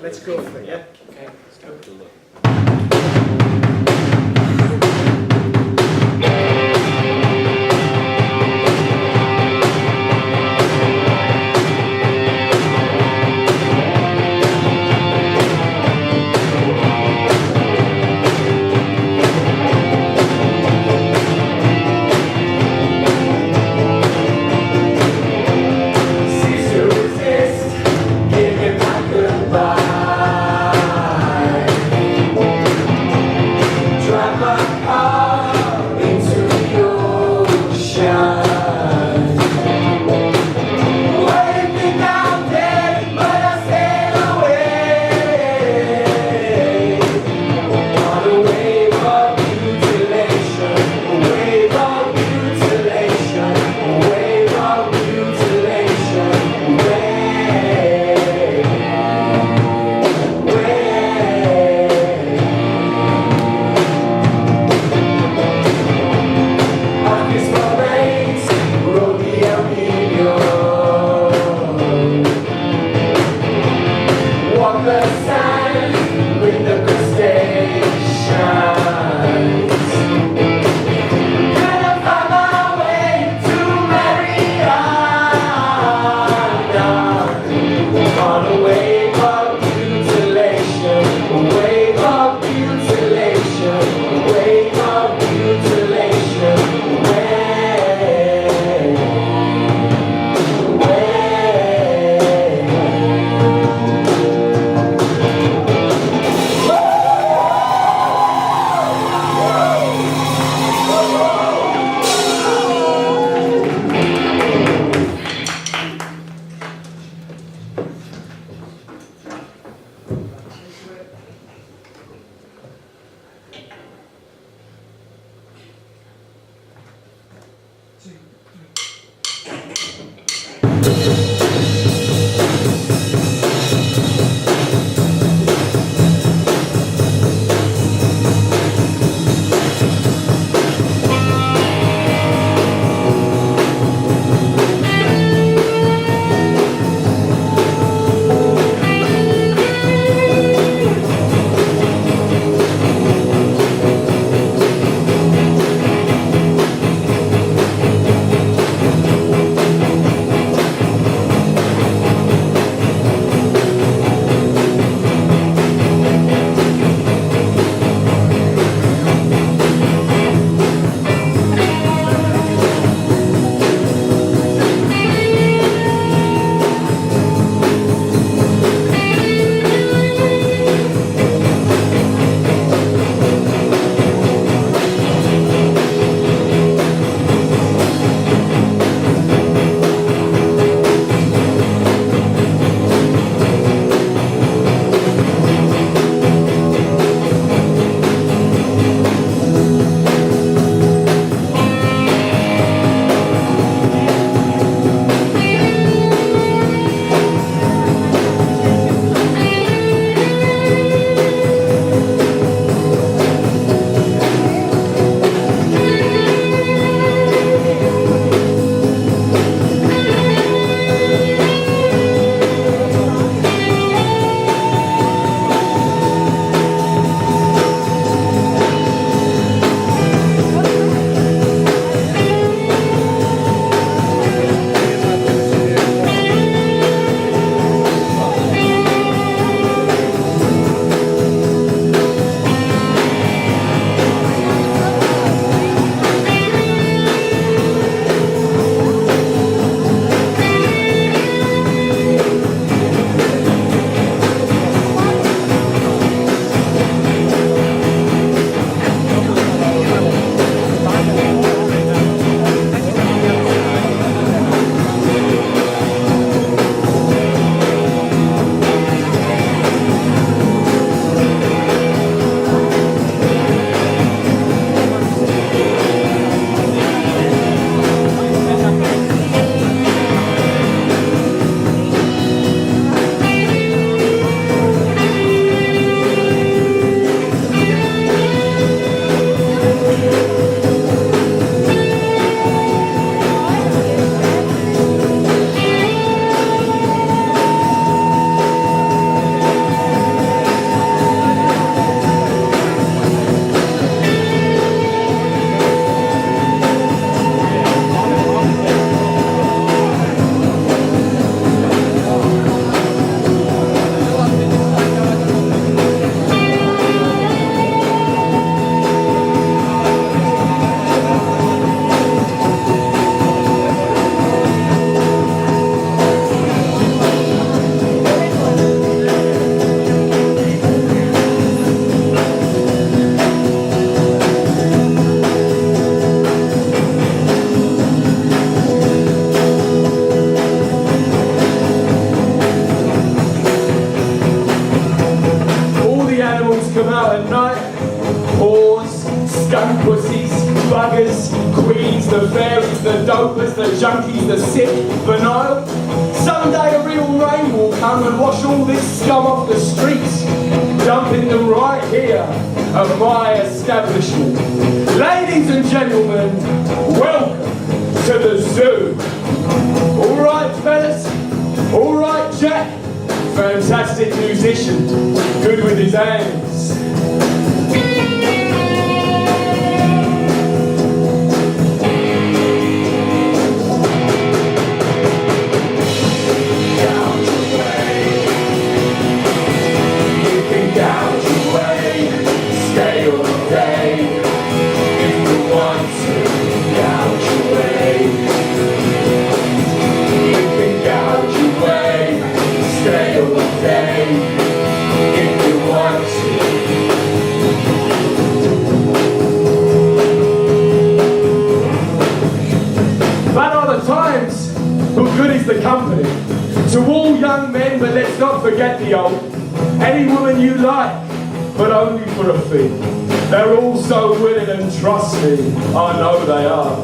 Let's go for it, yeah? Okay, let's go. carries the dopers, the junkies, the sick, banal. Someday a real rain will come and wash all this scum off the streets, dumping them right here at my establishment. Ladies and gentlemen, welcome to the zoo. All right, fellas? All right, Jack? Fantastic musician, good with his hands. The company. To all young men, but let's not forget the old. Any woman you like, but only for a fee. They're all so willing, and trust me, I know they are.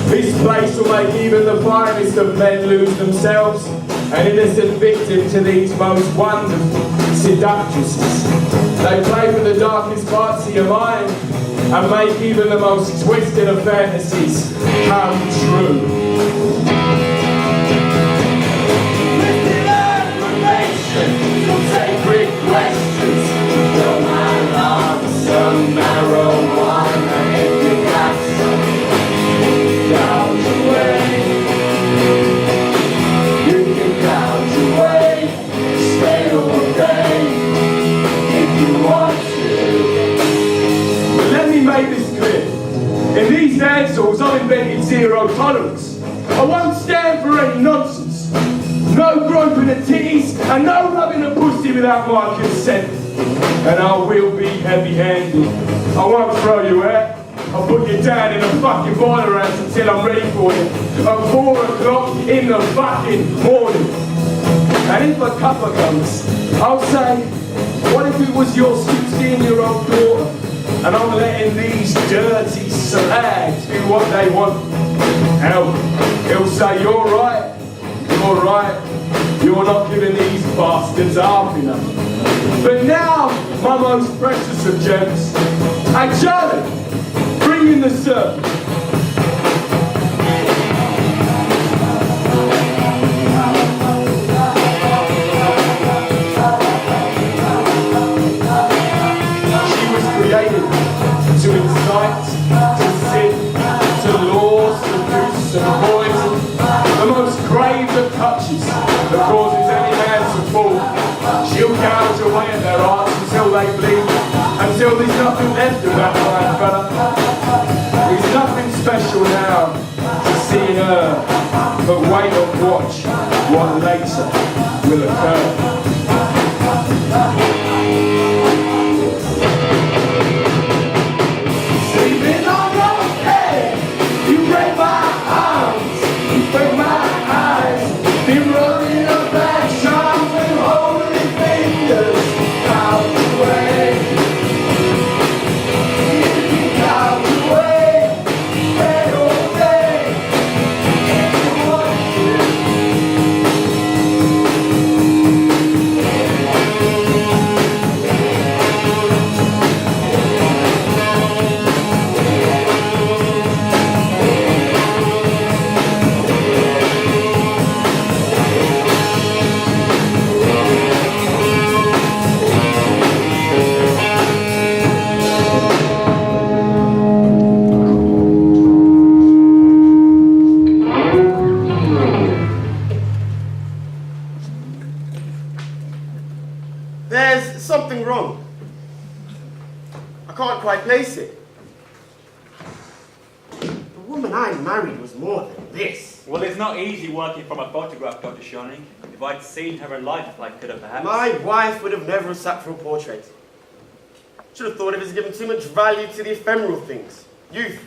This place will make even the finest of men lose themselves, an innocent victim to these most wonderful seductresses. They play with the darkest parts of your mind and make even the most twisted of fantasies come true. Sacred questions, fill my lungs, some marijuana, if you got some, gouge away. You can gouge away, stay all day, if you want to. But let me make this clear. In these dance halls, I've invented zero tolerance. I won't stand for any nonsense. No groping at titties, and no rubbing a pussy without my consent. And I will be heavy-handed. I won't throw you out. I'll put you down in a fucking boiler house until I'm ready for you. At 4 o'clock in the fucking morning. And if a cuppa comes, I'll say, what if it was your 16-year-old daughter? And I'm letting these dirty slags do what they want. Hell, he'll say, you're right. You're right, you're not giving these bastards half enough. But now, my most precious of gems, hey Charlie, bring in the surf. She was created to incite, to sin, to lure, seduce and poison. The most grave of touches that causes any man to fall. She'll gouge away at their hearts until they bleed, until there's nothing left of that fine fella. There's nothing special now to see in her, but wait and watch what later will occur. Sleeping on your bed, you break my arms, you break my eyes, been rolling up like charms and holding fingers, gouge away, gouge away, day all day, if you want to. There's something wrong. I can't quite place it. The woman I married was more than this. Well, it's not easy working from a photograph, Dr. Schoening. If I'd seen her alive, I could have perhaps... My wife would have never sat for a portrait. Should have thought it was giving too much value to the ephemeral things. Youth,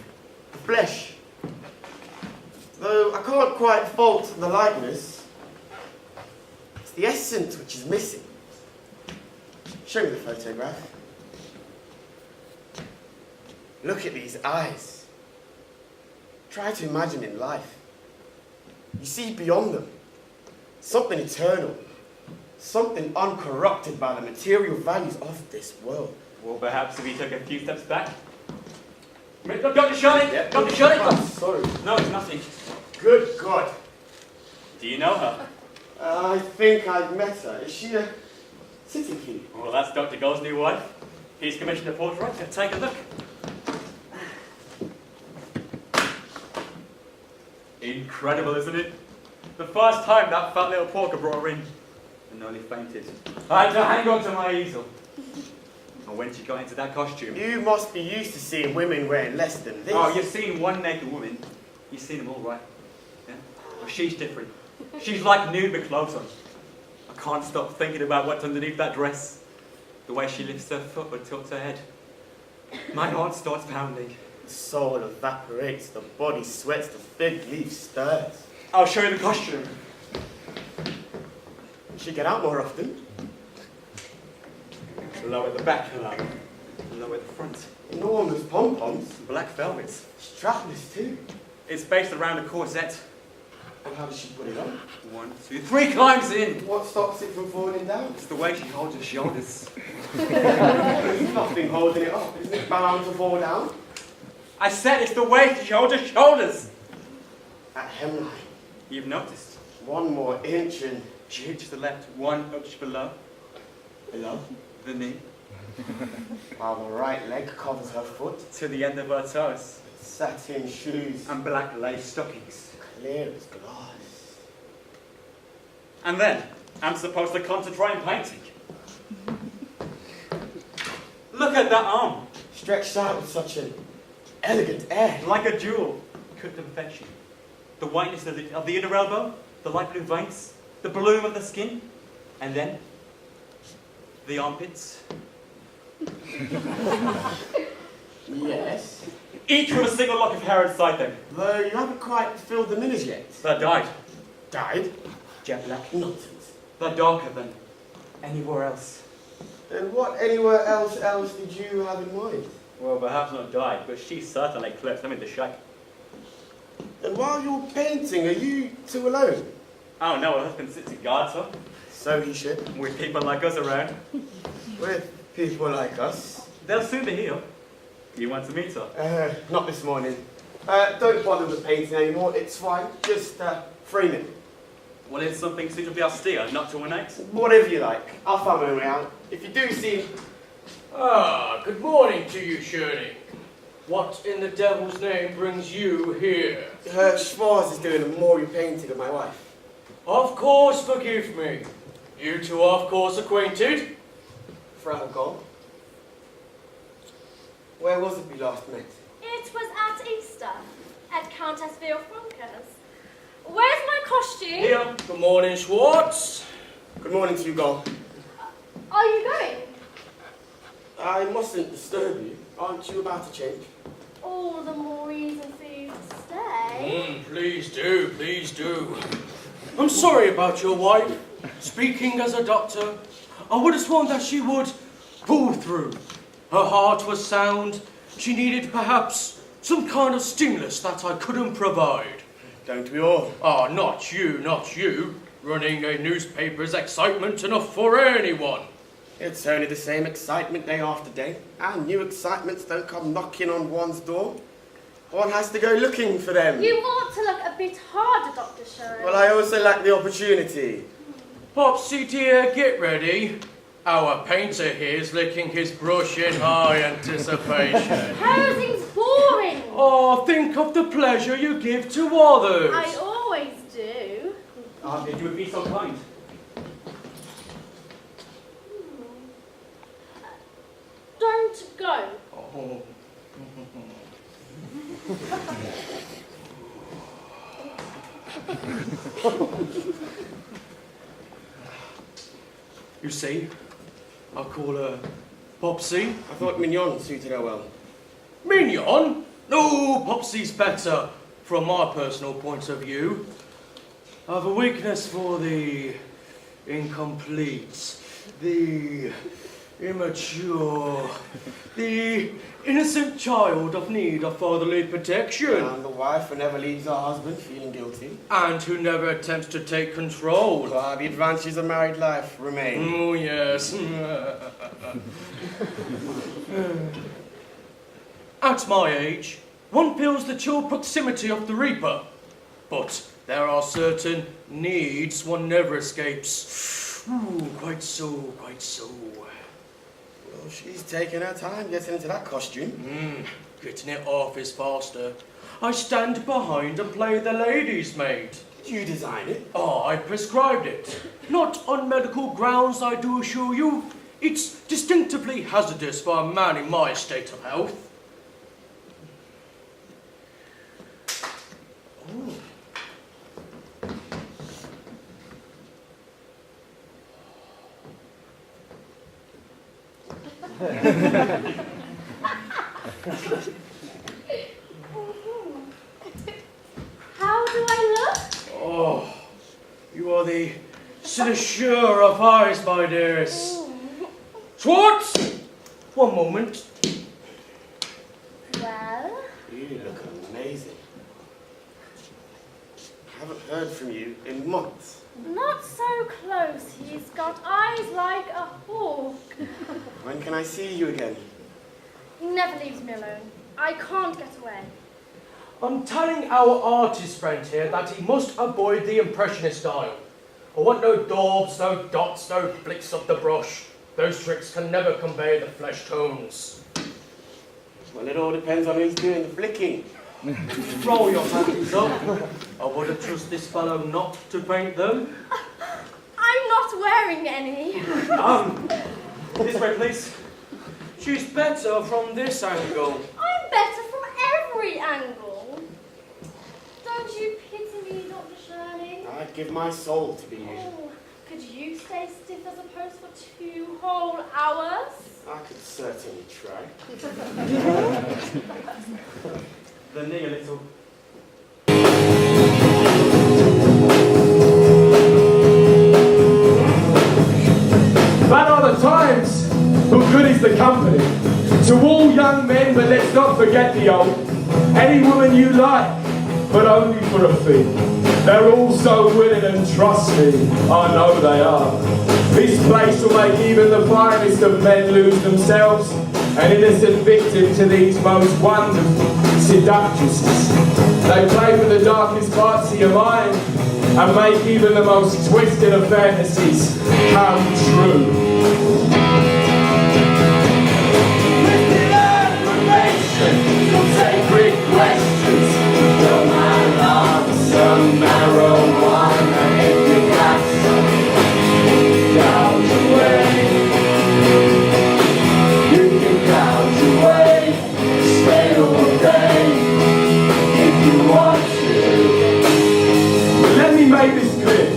the flesh. Though I can't quite fault the likeness. It's the essence which is missing. Show me the photograph. Look at these eyes. try to imagine in life. You see beyond them, something eternal, something uncorrupted by the material values of this world. Well, perhaps if he took a few steps back. Dr. Shirley! Yeah. Dr. Shirley! Oh, sorry. No, it's nothing. Good God. Do you know her? I think I've met her. Is she a city key? Well, that's Dr. Gold's new wife. He's commissioned a portrait. Take a look. Incredible, isn't it? The first time that fat little porker brought her in, and nearly fainted. I had to hang on to my easel. And when she got into that costume... You must be used to seeing women wearing less than this. Oh, you've seen one naked woman. You've seen them all, right? Yeah? Well, she's different. She's like nude with clothes on. I can't stop thinking about what's underneath that dress. The way she lifts her foot or tilts her head. My heart starts pounding. The soul evaporates, the body sweats, the fig leaf stirs. I'll show you the costume. She get out more often. Low at the back, low at the front. Enormous pom-poms. Black velvets. Strapless too. It's based around a corset. And how does she put it on? 1, 2, 3 climbs in. What stops it from falling down? It's the way she holds her shoulders. There's nothing holding it up. Isn't it bound to fall down? I said it's the way she holds her shoulders. At hemline. You've noticed. 1 more inch and... She hitches the left 1 inch below below. the knee While the right leg covers her foot. to the end of her toes. Satin shoes. And black lace stockings. Clear as glass. And then, I'm supposed to concentrate on painting. Look at that arm. Stretched out with such an elegant air. Like a jewel cut to perfection. The whiteness of the inner elbow, the light blue veins, the bloom of the skin, and then the armpits. Yes. Each with a single lock of hair inside them. Though you haven't quite filled them in as yet. They're dyed. Died? Jet black. Nonsense. They're darker than anywhere else. And what anywhere else did you have in mind? Well, perhaps not dyed, but she certainly clips them into shape. And while you're painting, are you two alone? Oh no, her husband sits in guards her. So he should. With people like us around. With people like us. They'll soon be here. You want to meet her? Not this morning. Don't bother with painting anymore, it's fine. Just frame it. Well, it's something suitably austere, not to ornate. Whatever you like. I'll find my way out. If you do see... Ah, good morning to you, Shirley. What in the devil's name brings you here? Schwarz is doing a Maury painting of my wife. Of course, forgive me. You two are, of course, acquainted. Frau Gold. Where was it we last met? It was at Easter, at Countess Villefranca's. Where's my costume? Here. Good morning, Schwartz. Good morning to you, Gold. Are you going? I mustn't disturb you. Aren't you about to change? All the more reason for you to stay. Please do, please do. I'm sorry about your wife. Speaking as a doctor, I would have sworn that she would pull through. Her heart was sound. She needed perhaps some kind of stimulus that I couldn't provide. Don't we all? Ah, not you, not you. Running a newspaper is excitement enough for anyone. It's only the same excitement day after day, and new excitements don't come knocking on one's door. One has to go looking for them. You ought to look a bit harder, Dr. Sherwood. Well, I also lack the opportunity. Popsy dear, get ready. Our painter here is licking his brush in high anticipation. Posing's boring. Oh, think of the pleasure you give to others. I always do. If you would be so kind. Don't go. Oh. You see, I call her Popsy. I thought Mignon suited her well. Mignon? No, Popsy's better, from my personal point of view. I have a weakness for the incomplete, the immature. The innocent child of need of fatherly protection. And the wife who never leaves her husband feeling guilty. And who never attempts to take control. While the advantages of married life remain. Oh, yes. At my age, one feels the chill proximity of the reaper. But there are certain needs one never escapes. Ooh, quite so, quite so. Well, she's taking her time getting into that costume. Getting it off is faster. I stand behind and play the lady's maid. Did you design it? Oh, I prescribed it. Not on medical grounds, I do assure you. It's distinctively hazardous for a man in my state of health. Oh. How do I look? Oh, you are the cynosure of eyes, my dearest. Schwartz! One moment. Well, You look amazing. I haven't heard from you in months. not so close. He's got eyes like a hawk. When can I see you again? He never leaves me alone. I can't get away. I'm telling our artist friend here that he must avoid the impressionist style. I want no daubs, no dots, no flicks of the brush. Those tricks can never convey the flesh tones. Well, it all depends on who's doing the flicking. Throw your hands up. I wouldn't trust this fellow not to paint them. I'm not wearing any. This way, please. She's better from this angle. I'm better from every angle. Don't you pity me, Dr. Shirley? I'd give my soul to be you. Oh, could you stay stiff as a post for 2 whole hours? I could certainly try. Then dig a little. That are the times, but good is the company. To all young men, but let's not forget the old. Any woman you like, but only for a fee. They're all so willing, and trust me, I know they are. This place will make even the finest of men lose themselves, an innocent victim to these most wonderful seductresses. They play with the darkest parts of your mind and make even the most twisted of fantasies come true. Lifted affirmation, some sacred questions. Fill my lungs some marijuana if you got some. Gouge away. You can gouge away. Stay all day if you want to. Let me make this clear.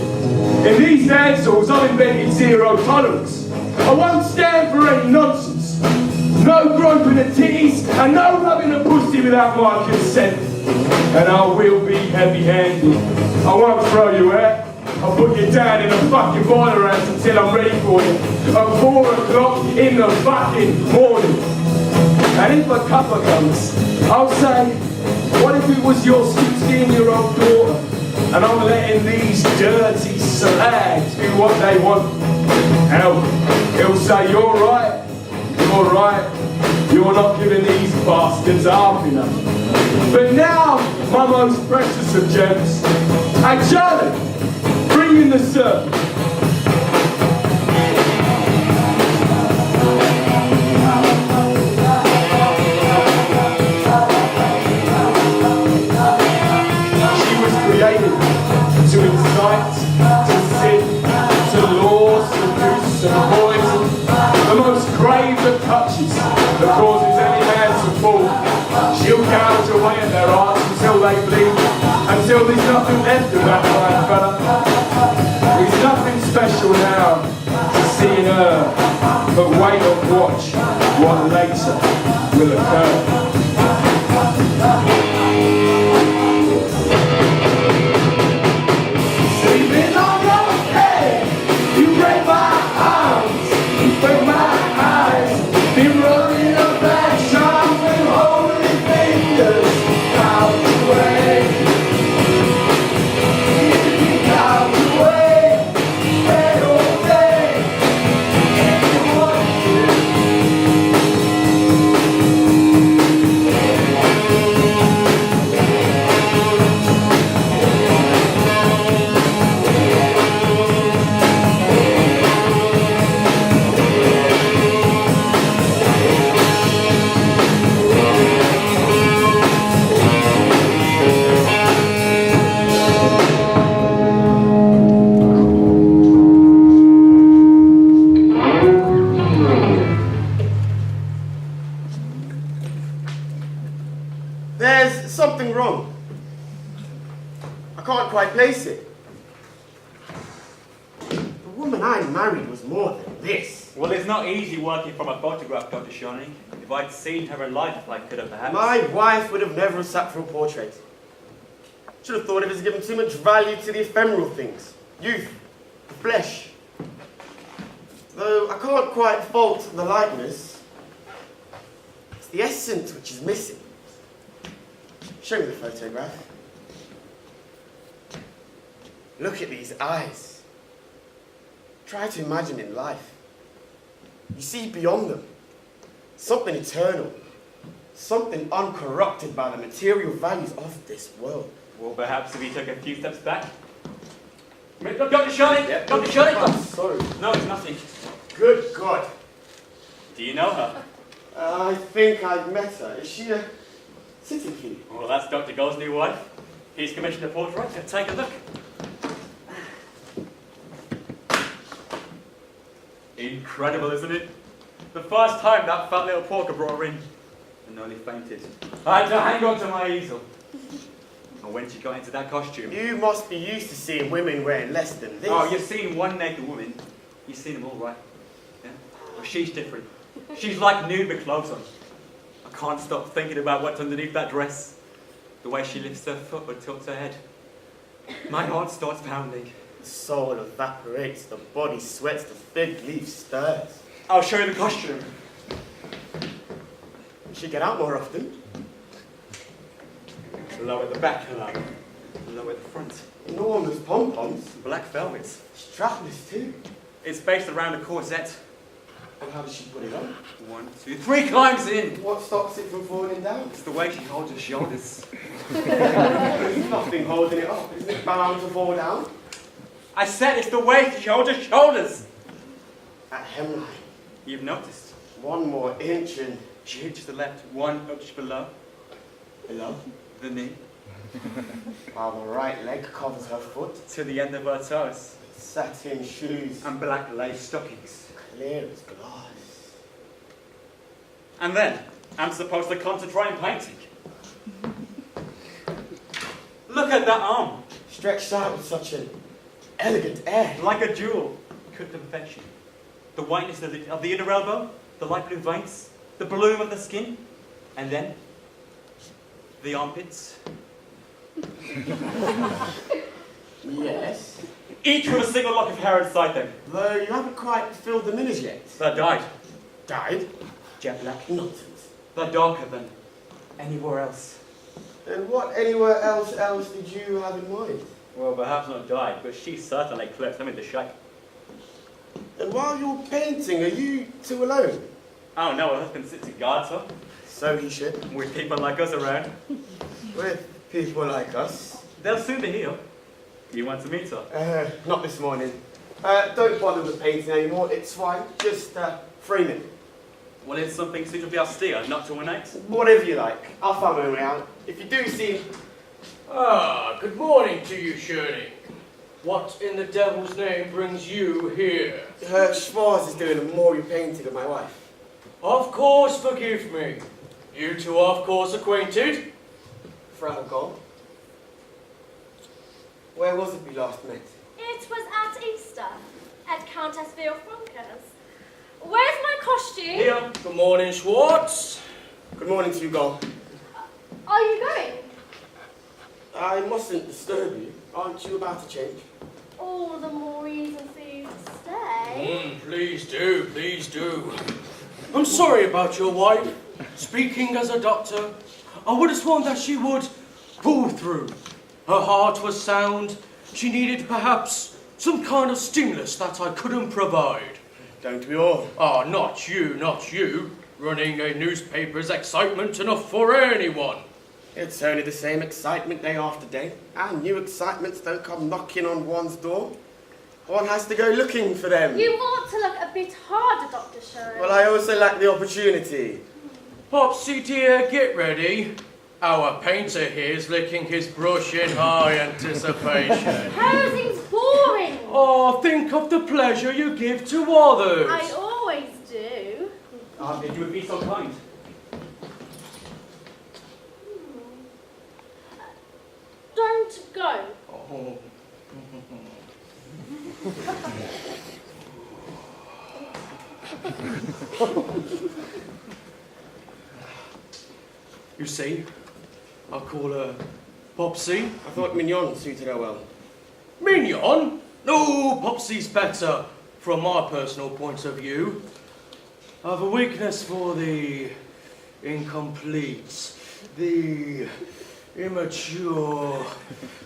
In these dance halls, I've invented zero tolerance. I won't stand for any nonsense. No groping the titties and no rubbing the pussy without my consent. And I will be heavy-handed. I won't throw you out. I'll put you down in a fucking boiler house until I'm ready for you. At 4 o'clock in the fucking morning. And if a cuppa comes, I'll say, what if it was your 16-year-old daughter? And I'm letting these dirty slags do what they want. Hell, he'll say, you're right, you're not giving these bastards half enough. But now, my most precious of gems, hey Charlie, bring in the surf. She was created to incite, to sin, to lure, seduce and poison. The most grave of touches that causes any man to fall. She'll gouge away at their hearts until they bleed, until there's nothing left of that fine fella. There's nothing special now to see in her, but wait and watch what later will occur. Sleeping on your head, you break my arms, you break my heart. face it. The woman I married was more than this. Well, it's not easy working from a photograph, Dr. Shining. If I'd seen her alive, I could have perhaps... My wife would have never sat for a portrait. Should have thought of it as giving too much value to the ephemeral things. Youth, the flesh. Though I can't quite fault the likeness. It's the essence which is missing. Show me the photograph. Look at these eyes. Try to imagine in life. You see beyond them. Something eternal. Something uncorrupted by the material values of this world. Well, perhaps if you took a few steps back. Dr. Shining! Yeah. Dr. Shining! Oh, sorry. No, it's nothing. Good God. Do you know her? I think I've met her. Is she a sitting key? Well, that's Dr. Gold's new wife. He's commissioned a portrait. Take a look. Incredible, isn't it? The first time that fat little porker brought her in, and nearly fainted. I had to hang on to my easel. And when she got into that costume... You must be used to seeing women wearing less than this. Oh, you've seen one naked woman. You've seen them all, right? Yeah? Well, she's different. She's like nude with clothes on. I can't stop thinking about what's underneath that dress. The way she lifts her foot or tilts her head. My heart starts pounding. The soul evaporates, the body sweats, the fig leaf stirs. I'll show you the costume. She get out more often. Low at the back, hello. Low at the front. Enormous pom-poms. Black velvet. Strapless too. It's based around a corset. And how does she put it on? 1, 2, 3 climbs in. What stops it from falling down? It's the way she holds her shoulders. There's nothing holding it up. Isn't it bound to fall down? I said it's the way she holds her shoulders. At hemline. You've noticed. 1 more inch and... She to the left, 1 inch below below. the knee, While the right leg covers her foot. to the end of her toes, Satin shoes. and black lace stockings. Clear as glass. And then, I'm supposed to concentrate on painting. Look at that arm, Stretched out with such an elegant air. like a jewel, cut to perfection. The whiteness of the inner elbow, the light blue veins, the bloom of the skin, and then the armpits. Yes. Each with a single lock of hair inside them. Though you haven't quite filled them in as yet. They're dyed, Died? jet black. Nonsense. They're darker than anywhere else. And what anywhere else did you have in mind? Well, perhaps not dyed, but she certainly clipped them into shape. And while you're painting, are you two alone? Oh no, her husband sits and guards her, So he should. with people like us around. With people like us. They'll soon be here. You want to meet her? Not this morning. Don't bother with painting anymore, it's fine. Just frame it. Well, it's something suitably austere, not to ornate. Whatever you like. I'll find my way out. If you do see... Ah, good morning to you, Shirley. What in the devil's name brings you here? Schwarz is doing a memorial painting of my wife. Of course, forgive me. You two are, of course, acquainted. Frau Gold. Where was it we last met? It was at Easter, at Countess Villefranca's. Where's my costume? Here. Good morning, Schwartz. Good morning to you, Gold. Are you going? I mustn't disturb you. Aren't you about to change? All the more reason for you to stay. Please do, please do. I'm sorry about your wife. Speaking as a doctor, I would have sworn that she would pull through. Her heart was sound. She needed perhaps some kind of stimulus that I couldn't provide. Don't we all? Ah, not you, not you. Running a newspaper is excitement enough for anyone. It's only the same excitement day after day, and new excitements don't come knocking on one's door. One has to go looking for them. You ought to look a bit harder, Dr. Sherry. Well, I also lack the opportunity. Popsy dear, get ready. Our painter here is licking his brush in high anticipation. Posing's boring. Oh, think of the pleasure you give to others. I always do. If you would be so kind. Don't go. Oh, You see, I call her Popsy. I thought Mignon suited her well. Mignon? No, Popsy's better, from my personal point of view. I have a weakness for the incomplete, the immature,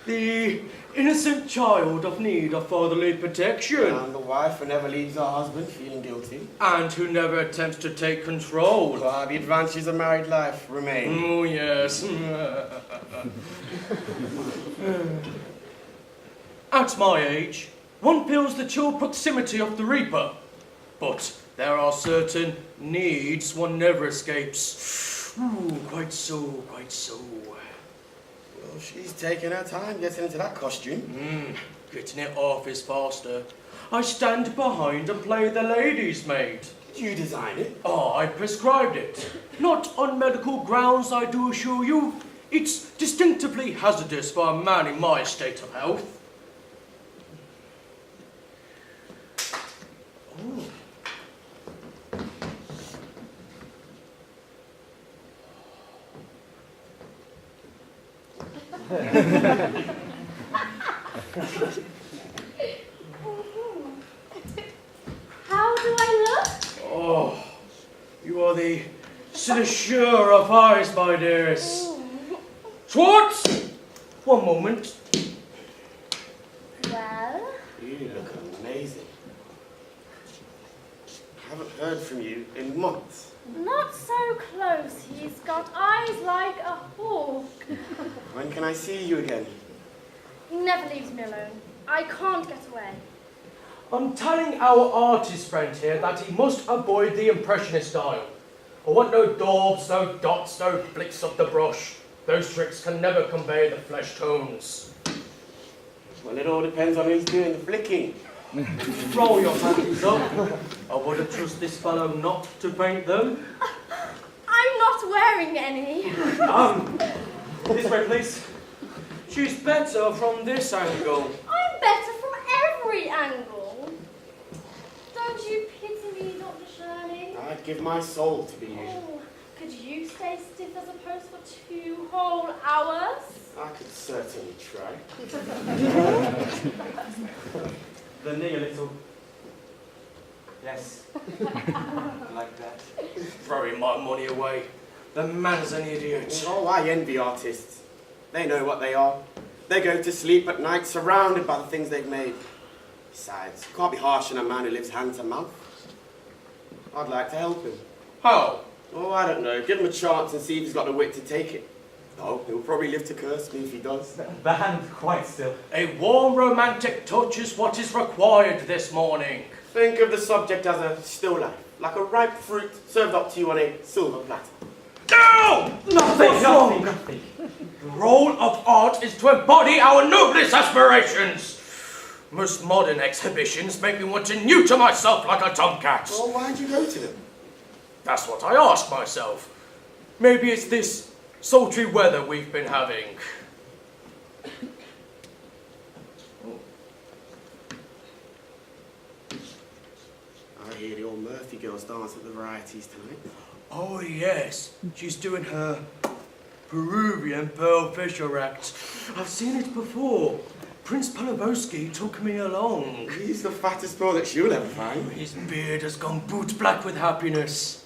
the innocent child of need of fatherly protection. And the wife who never leaves her husband feeling guilty. And who never attempts to take control. The advantages of married life remain. Oh, yes. At my age, one feels the chill proximity of the reaper. But there are certain needs one never escapes. Ooh, quite so, quite so. Well, she's taking her time getting into that costume. Getting it off is faster. I stand behind and play the lady's maid. Did you design it? Oh, I prescribed it. Not on medical grounds, I do assure you. It's distinctively hazardous for a man in my state of health. Oh. How do I look? Oh, you are the cynosure of eyes, my dearest. Schwartz! One moment. Well, You look amazing. Haven't heard from you in months. not so close. He's got eyes like a hawk. When can I see you again? He never leaves me alone. I can't get away. I'm telling our artist friend here that he must avoid the impressionist style. I want no daubs, no dots, no flicks of the brush. Those tricks can never convey the flesh tones. Well, it all depends on who's doing the flicking. Roll your panties up. I wouldn't trust this fellow not to paint them. I'm not wearing any. This way, please. She's better from this angle. I'm better from every angle. Don't you pity me, Dr. Shirley? I'd give my soul to be you. Oh, could you stay stiff as a post for 2 whole hours? I could certainly try. The knee a little. Yes. Like that. Throwing my money away. The man's an idiot. Oh, I envy artists. They know what they are. They go to sleep at night surrounded by the things they've made. Besides, you can't be harsh on a man who lives hand to mouth. I'd like to help him. How? Oh, I don't know. Give him a chance and see if he's got the wit to take it. Oh, he'll probably live to curse me if he does. The hand quite still. A warm romantic touch is what is required this morning. Think of the subject as a still life, like a ripe fruit served up to you on a silver platter. No! Nothing wrong! Nothing. The role of art is to embody our noblest aspirations. Most modern exhibitions make me want to neuter myself like a tomcat. Well, why'd you go to them? That's what I ask myself. Maybe it's this sultry weather we've been having. I hear the old Murphy girls dance at the varieties tonight. Oh yes, she's doing her Peruvian Pearl Fisher act. I've seen it before. Prince Palabowski took me along. He's the fattest boy that she'll ever find. His beard has gone boot black with happiness.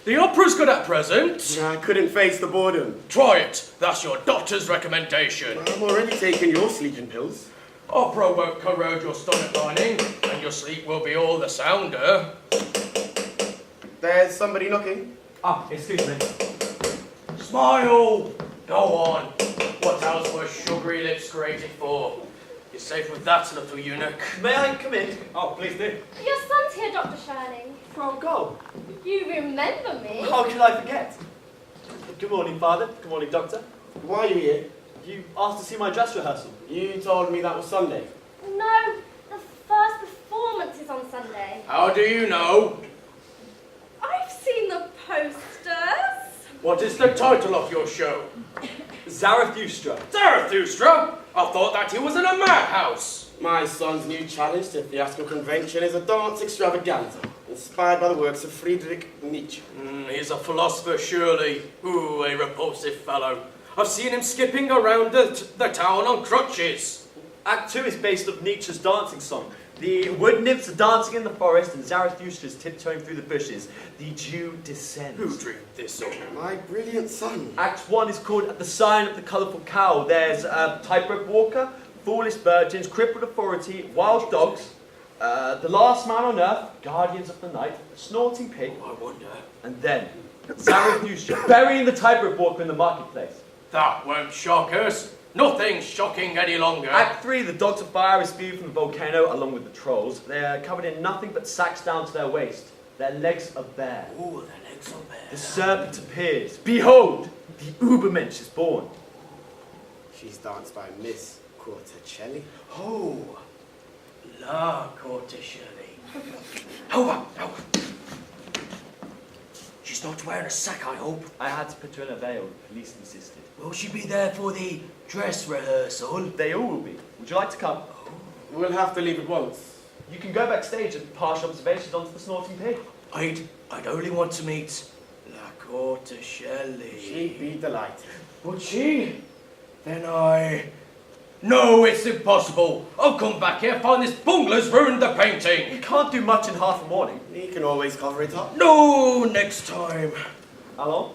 The opera's good at present. I couldn't face the boredom. Try it. That's your doctor's recommendation. I'm already taking your sleeping pills. Opera won't corrode your stomach lining, and your sleep will be all the sounder. There's somebody knocking. Ah, excuse me. Smile! Go on. What else were sugary lips created for? You're safe with that, little eunuch. May I come in? Oh, please do. Your son's here, Dr. Shirley. From go. You remember me? How could I forget? Good morning, Father. Good morning, Doctor. Why are you here? You asked to see my dress rehearsal. You told me that was Sunday. No, the first performance is on Sunday. How do you know? I've seen the posters. What is the title of your show? Zarathustra. Zarathustra? I thought that he was in a madhouse. My son's new challenge to theatrical convention is a dance extravaganza, inspired by the works of Friedrich Nietzsche. He's a philosopher, surely. Ooh, a repulsive fellow. I've seen him skipping around the town on crutches. Act 2 is based on Nietzsche's dancing song. The wood nymphs are dancing in the forest and Zarathustra's tiptoeing through the bushes. The Jew descends. Who dreamed this song? My brilliant son. Act 1 is called At the Sign of the Colourful Cow. There's a tightrope walker, foolish virgins, crippled authority, wild dogs, the last man on earth, guardians of the night, a snorting pig, I wonder. and then Zarathustra burying the tightrope walker in the marketplace. That won't shock us. Nothing's shocking any longer. Act 3, the dogs of fire are spewed from the volcano along with the trolls. They're covered in nothing but sacks down to their waist. Their legs are bare. Ooh, their legs are bare. The serpent appears. Behold, the Ubermensch is born. She's danced by Miss Corticelli. Oh, La Corticelli. Over. She's not wearing a sack, I hope. I had to put her in a veil. The police insisted. Will she be there for the dress rehearsal? They all will be. Would you like to come? We'll have to leave at once. You can go backstage and pass observations onto the snorting pig. I'd only want to meet La Corticelli. She'd be delighted. Would she? Then No, it's impossible. I'll come back here, find this bungler's ruined the painting. You can't do much in half a morning. He can always cover it up. No, next time. How long?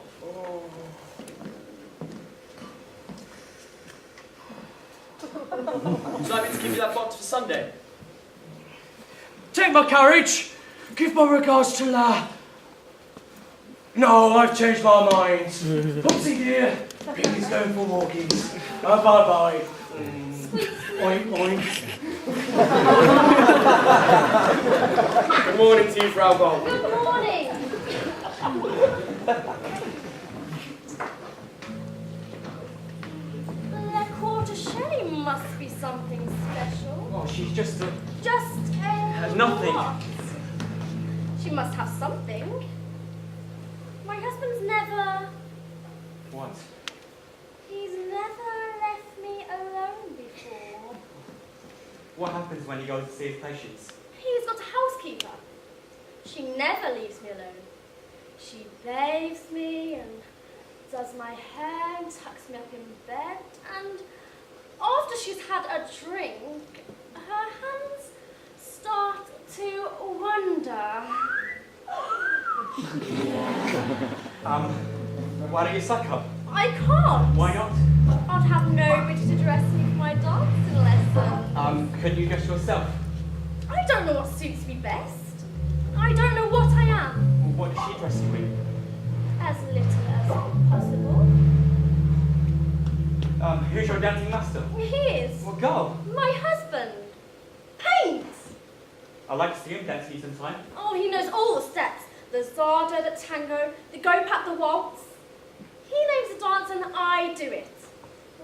Would you like me to give you that box for Sunday? Take my carriage. Give my regards to La. No, I've changed my mind. Popsy dear, Piggy's going for walkies. Bye-bye. Oink, oink. Good morning to you, Frau Gold. Good morning. La Corticelli must be something special. Oh, she's just a... Just a... Nothing. what? She must have something. My husband's never... What? He's never left me alone before. What happens when he goes to see his patients? He's got a housekeeper. She never leaves me alone. She bathes me and does my hair and tucks me up in bed, and after she's had a drink, her hands start to wander. Why don't you suck up? I can't. Why not? I'd have nobody to dress me for my dancing lesson. Could you dress yourself? I don't know what suits me best. I don't know what I am. What does she dress you in? As little as possible. Who's your dancing master? He is. Well, go. My husband. Paint. I'd like to see him dance you sometime. Oh, he knows all the steps. The Zardo, the tango, the go-pat, the waltz. He names the dance and I do it.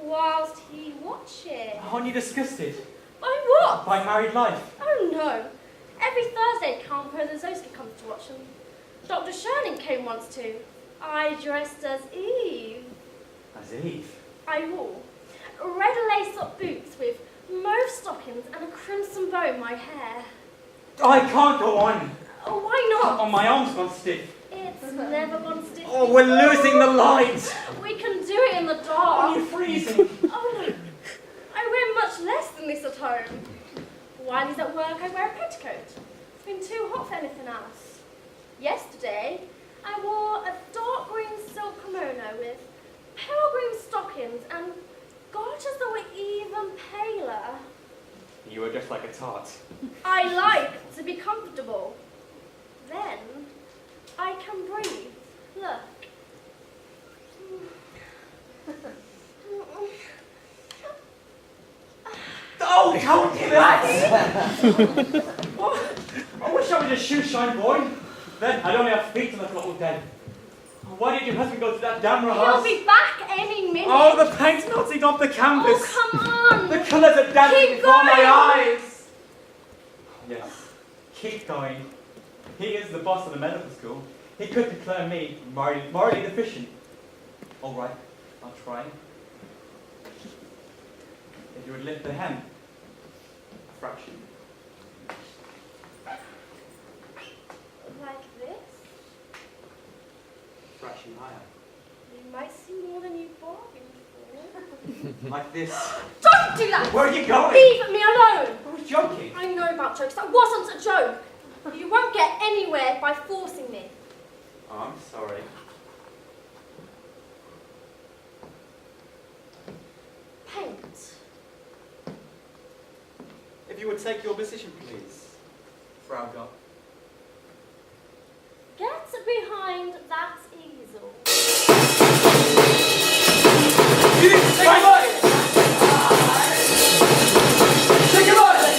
Whilst he watches. Aren't you disgusted By what? by married life? Oh no. Every Thursday Count Pozozowski comes to watch them. Dr. Scherning came once too. I dressed as Eve. As Eve. I wore red lace-up boots with mauve stockings and a crimson bow in my hair. I can't go on. Oh, why not? Oh, my arm's gone stiff. It's never gone stiff. Oh, we're losing the light. We can do it in the dark. Oh, you're freezing. Oh no. I wear much less than this at home. While he's at work, I wear a petticoat. It's been too hot for anything else. Yesterday, I wore a dark green silk kimono with pale green stockings and garters that were even paler. You were just like a tart. I like to be comfortable. Then, I can breathe. Look. Oh, don't do that! Oh, I wish I was a shoe shine boy. Then I'd only have feet to look all day. Why did your husband go to that damn He'll rehearsal? be back any minute. Oh, the paint's melting off the canvas. Oh, come on. The colours are dancing Keep before my going. eyes. Yes, keep going. He is the boss of the medical school. He could declare me morally deficient. All right, I'll try. If you would lift the hem a fraction. Like this? A fraction higher. You might see more than you bargained for. Like this. Don't do that! Where are you going? Leave me alone! I was joking. I know about jokes. That wasn't a joke. You won't get anywhere by forcing me. Oh, I'm sorry. Paint. If you would take your position, please, Frau Gott. Get behind that easel. You need to take a bite! Take a bite!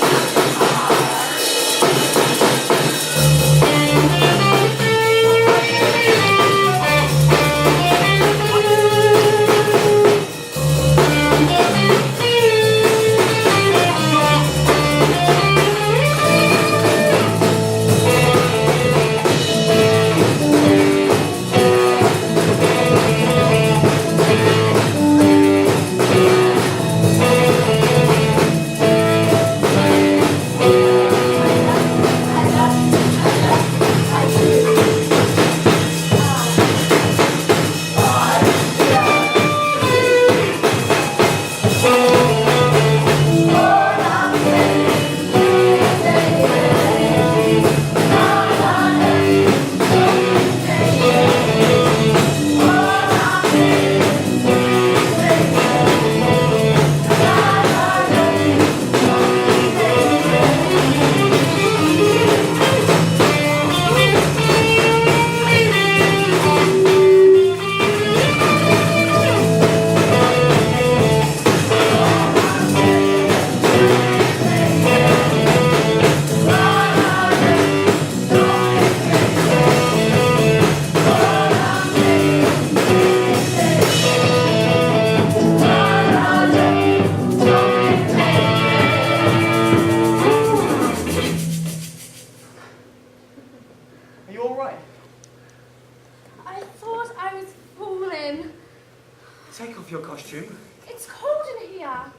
Take off your costume. It's cold in here.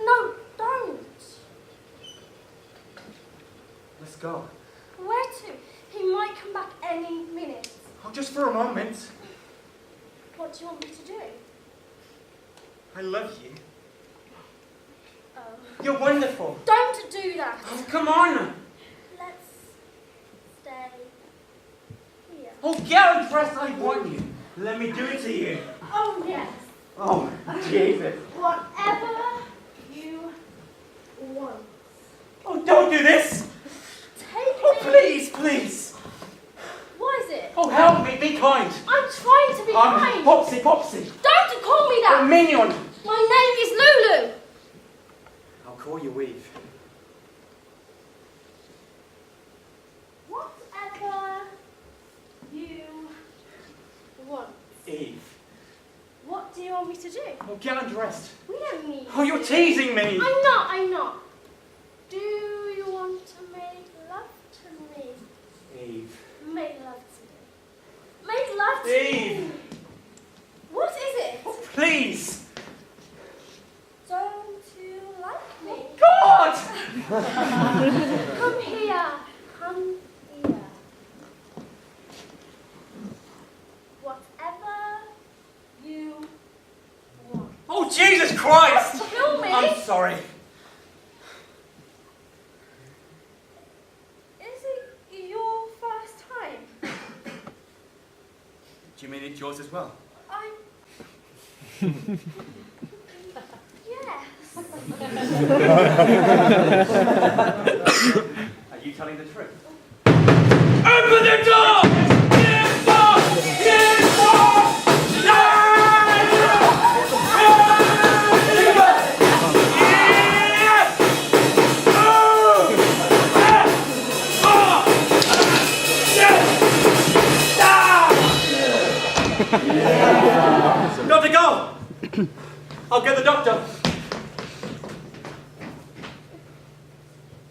No, don't. Let's go. Where to? He might come back any minute. Oh, just for a moment. What do you want me to do? I love you. Oh. You're wonderful. Don't do that. Oh, come on. Let's stay here. Oh, get undressed. I want you. Let me do it to you. Oh, yes. Oh, Jesus. Whatever you want. Oh, don't do this. Take Oh, me. please, please. What is it? Oh, help me. Be kind. I'm trying to be kind. Popsy, Popsy. Don't call me that. Oh, Mignon. My name is Lulu. I'll call you Weave. Whatever you want. Eve. What do you want me to do? Oh, get undressed. We don't need Oh, you're to. teasing me. I'm not. Do you want to make love to me? Eve. Make love to me. Make love to me. Eve. What is it? Oh, please. Don't you like me? God! Come here. Come here. Whatever you want. Oh, Jesus Christ! Kill me. I'm sorry. Is it your first time? Do you mean it's yours as well? Yes. Are you telling the truth? Open the door! Get off! Get off! Doctor, go! I'll get the doctor.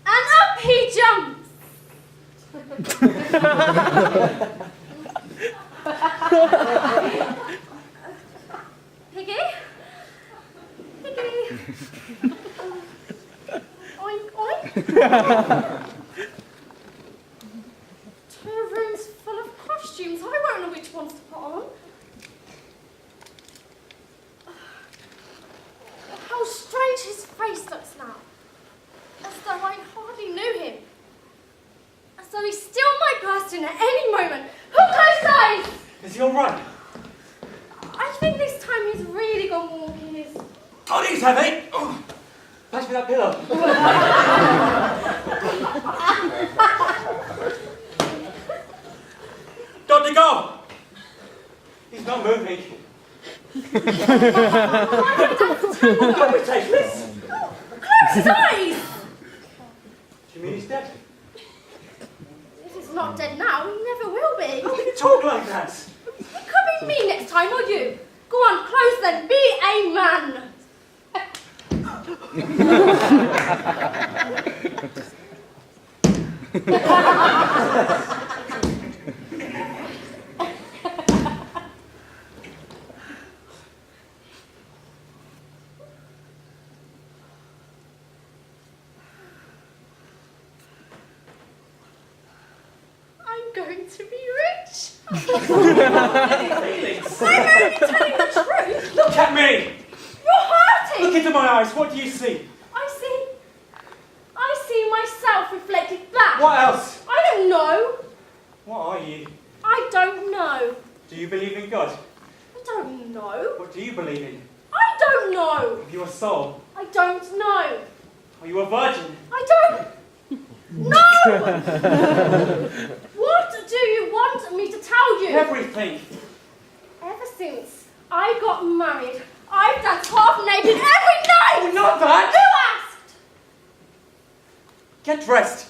And up he jumps. Piggy? Piggy. Two rooms full of costumes. I won't know which ones to put on. How strange his face looks now. As though I hardly knew him. As though he still might burst in at any moment. Who closed eyes? Is he all right? I think this time he's really gone wonky. Oh, these heavy! Oh, pass me that pillow. Dr. Go! He's not moving. Don't be tasteless. Close his eyes! Do you mean he's dead? If he's not dead now, he never will be. How can you talk like that? It could be me next time, or you. Go on, close then. Be a man. I'm going to be rich. Feelings. I'm only telling the truth. Look at me! You're hurting. Look into my eyes. What do you see? I see myself reflected back. What else? I don't know. What are you? I don't know. Do you believe in God? I don't know. What do you believe in? I don't know. Have you a soul? I don't know. Are you a virgin? I don't know. What do you want me to tell you? Everything. Ever since I got married, I've danced half naked every night. Oh, not that. Who asked? Get dressed.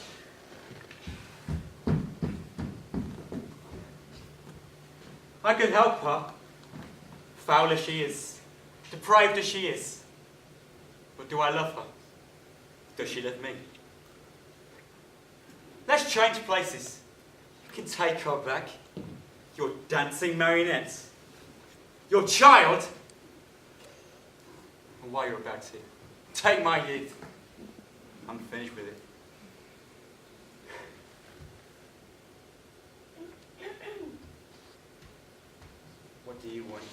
I could help her. Foul as she is, deprived as she is. But do I love her? Does she love me? Let's change places. You can take her back. Your dancing marionettes. Your child. And while you're about to, take my youth. I'm finished with it. What do you want?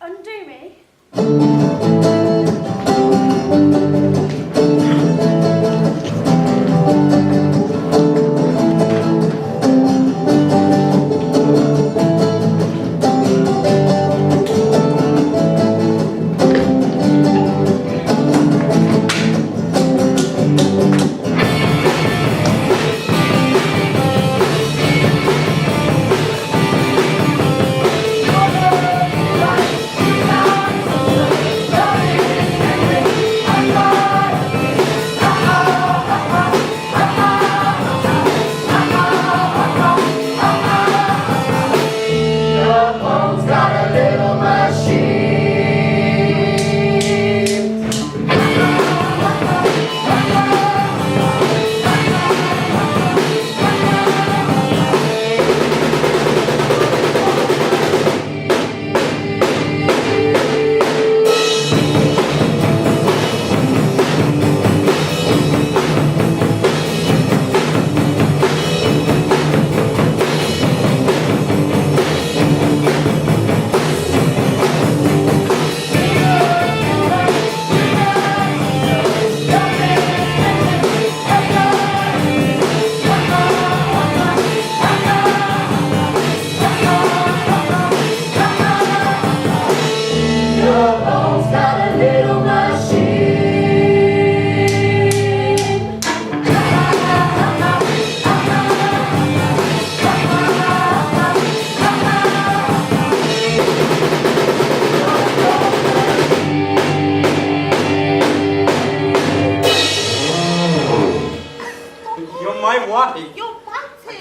Undo me.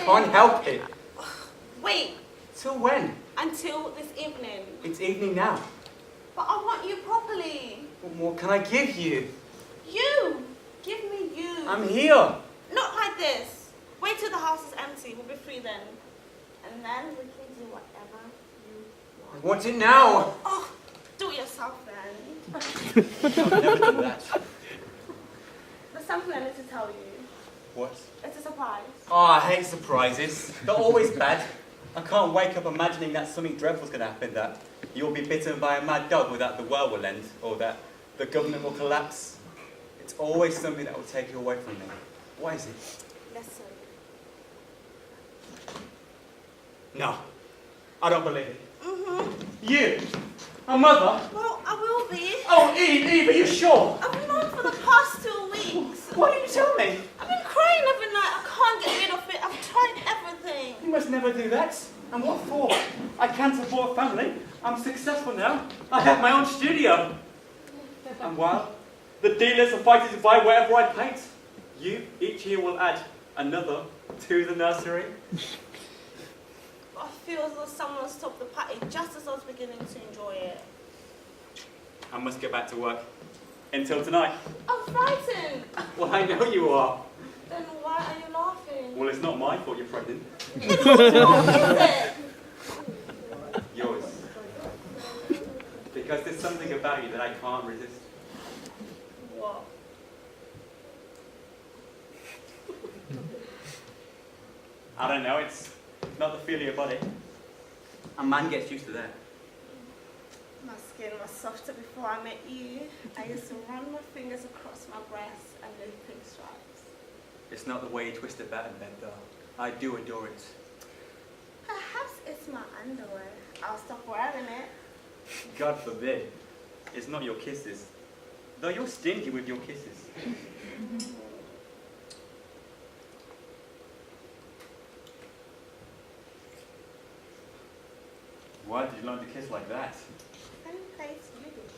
Can't help it. Wait, Till when? until this evening. It's evening now. But I want you properly. What more can I give you? You! Give me you. I'm here. Not like this. Wait till the house is empty. We'll be free then. And then we can do whatever you I want it now. Oh, do do it yourself then. I've never done that. There's something I need to tell you. What? It's a surprise. Oh, I hate surprises. They're always bad. I can't wake up imagining that something dreadful's going to happen, that you'll be bitten by a mad dog, or that the world will end, or that the government will collapse. It's always something that will take you away from me. Why is it? Listen. No. I don't believe it. Mm-hmm. You? A mother? Well, I will be. Oh, Eve, are you sure? I've been on for the past 2 weeks. Why didn't you tell me? I've been crying every night. I can't get rid of it. I've tried everything. You must never do that. And what for? I can support a family. I'm successful now. I have my own studio. And while the dealers are fighting to buy whatever I paint, you each year will add another to the nursery. I feel as though someone stopped the party just as I was beginning to enjoy it. I must get back to work. Until tonight. I'm frightened. Well, I know you are. Then why are you laughing? Well, it's not my fault you're pregnant. It's what's wrong, is it? Yours. Because there's something about you that I can't resist. What? I don't know, it's not the feel of your body. A man gets used to that. My skin was softer before I met you. I used to run my fingers across my breasts and leave pink stripes. It's not the way you twist it back in bed, though. I do adore it. Perhaps it's my underwear. I'll stop wearing it. God forbid. It's not your kisses. Though you're stingy with your kisses. Why did you learn to kiss like that? Same place you did.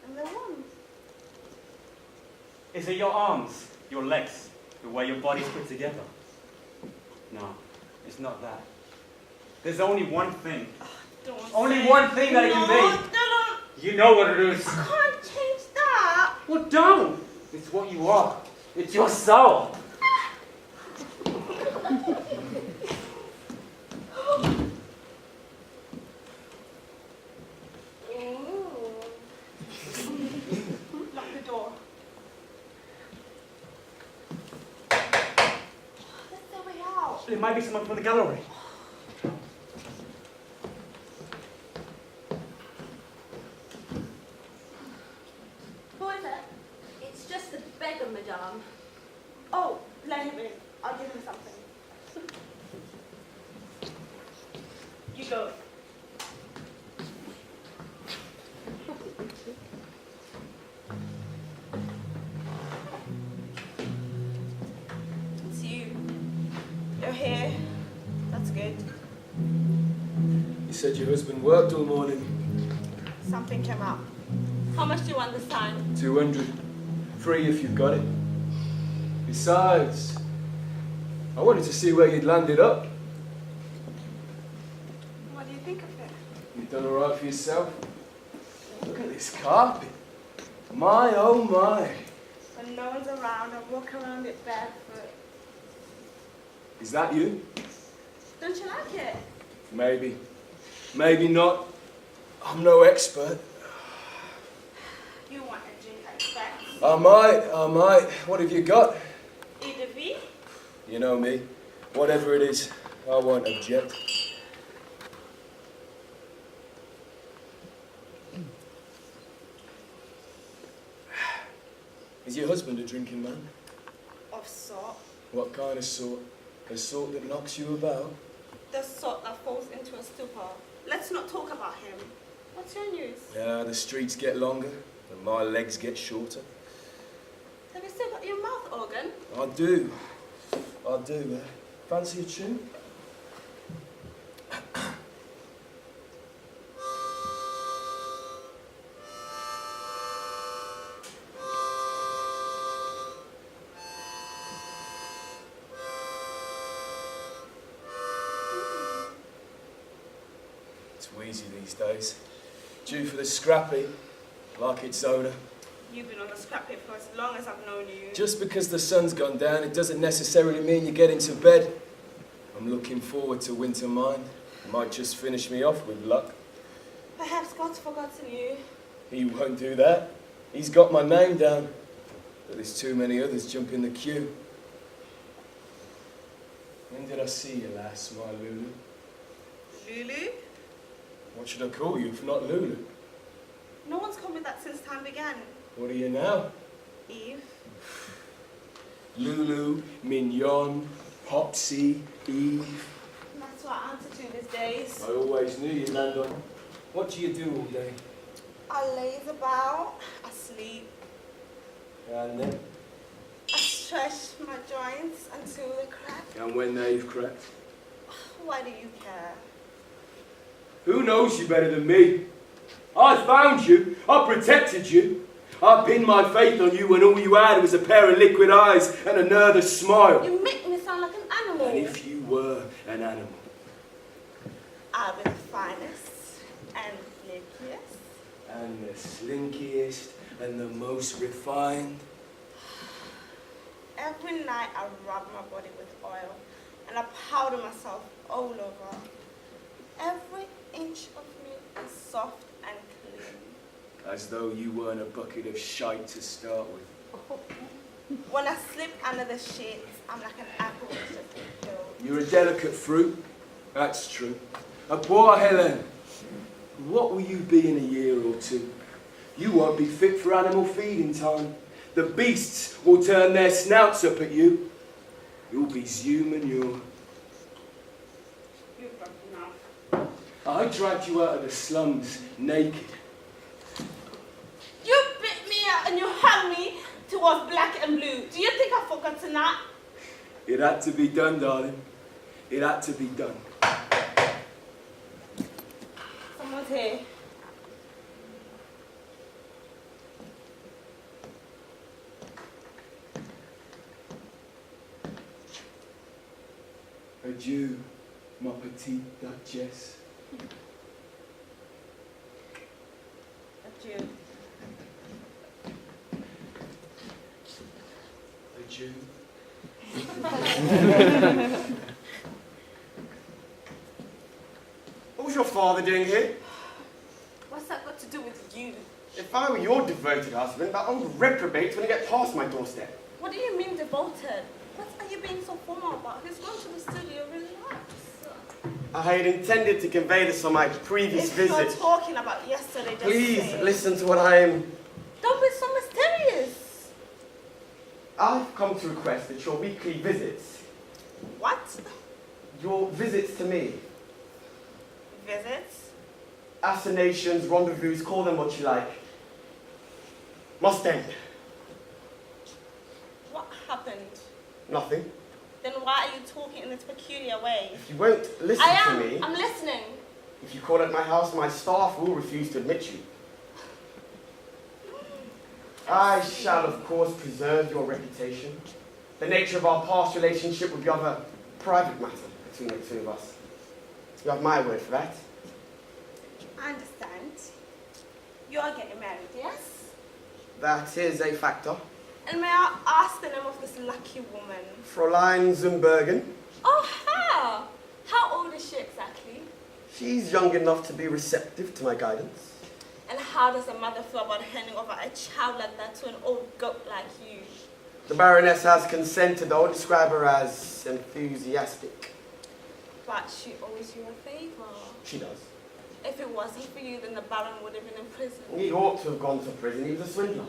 And the ones. Is it your arms, your legs, the way your body's put together? No, it's not that. There's only one thing. Don't Only say one thing that it can be. No. You know what it is. I can't change that. Well, don't. It's what you are. It's your soul. Lock the door. That's the way out. There might be someone from the gallery. Who is it? It's just a beggar, madame. Oh, let him in. I'll give him something. You go. It's you. You're here. That's good. You said your husband worked all morning. Something came up. How much do you want this time? 200. Free if you've got it. Besides, I wanted to see where you'd landed up. What do you think of it? You've done all right for yourself. Look at this carpet. My, oh my. When no one's around, I walk around it barefoot. Is that you? Don't you like it? Maybe. Maybe not. I'm no expert. You want a drink, I expect. I might. What have you got? Either V? You know me. Whatever it is, I won't object. Is your husband a drinking man? Of sort. What kind of sort? A sort that knocks you about? The sort that falls into a stupor. Let's not talk about him. What's your news? Yeah, the streets get longer, and my legs get shorter. Have you still got your mouth organ? I do. Fancy a tune? It's wheezy these days. Due for the scrappy, like its owner. You've been on the scrap heap for as long as I've known you. Just because the sun's gone down, it doesn't necessarily mean you get into bed. I'm looking forward to winter mind. Might just finish me off with luck. Perhaps God's forgotten you. He won't do that. He's got my name down. But there's too many others jumping the queue. When did I see you last, my Lulu? Lulu? What should I call you if not Lulu? No one's called me that since time began. What are you now? Eve. Lulu, Mignon, Popsy, Eve. That's what I answer to these days. I always knew you'd land on. What do you do all day? I laze about, I sleep, And then? I stretch my joints until they crack. And when they've cracked? Why do you care? Who knows you better than me? I found you. I protected you. I pinned my faith on you when all you had was a pair of liquid eyes and a nervous smile. You make me sound like an animal. And if you were an animal? I'll be the finest and flakiest. And the slinkiest and the most refined. Every night I rub my body with oil and I powder myself all over. Every inch of me is soft and clean. As though you weren't a bucket of shite to start with. When I slip under the sheets, I'm like an apple that's just been peeled. You're a delicate fruit. That's true. A poor Helen. What will you be in a year or two? You won't be fit for animal feeding time. The beasts will turn their snouts up at you. You'll be human, You've got enough. I dragged you out of the slums naked. You bit me out and you hung me towards black and blue. Do you think I've forgotten that? It had to be done, darling. It had to be done. Someone's here. Adieu, ma petite duchesse. Adieu. Adieu. What was your father doing here? What's that got to do with you? If I were your devoted husband, that old reprobate wouldn't get past my doorstep. What do you mean devoted? What are you being so formal about? He's gone to the studio, relax. I had intended to convey this on my previous If you're visit. talking about yesterday, just Please say. listen to what I am. Don't be so mysterious. I've come to request that your weekly visits, What? your visits to me, Visits? assignations, rendezvous, call them what you like, must end. What happened? Nothing. Then why are you talking in this peculiar way? If you won't listen to me, I'm listening. if you call at my house, my staff will refuse to admit you. I shall, of course, preserve your reputation. The nature of our past relationship will be of a private matter between the two of us. You have my word for that. I understand. You're getting married, yes? That is a factor. And may I ask the name of this lucky woman? Fräulein Zumbergen. Oh, how? How old is she exactly? She's young enough to be receptive to my guidance. And how does a mother feel about handing over a child like that to an old goat like you? The Baroness has consented. I would describe her as enthusiastic. But she owes you a favour. She does. If it wasn't for you, then the Baron would have been in prison. He ought to have gone to prison. He was a swindler.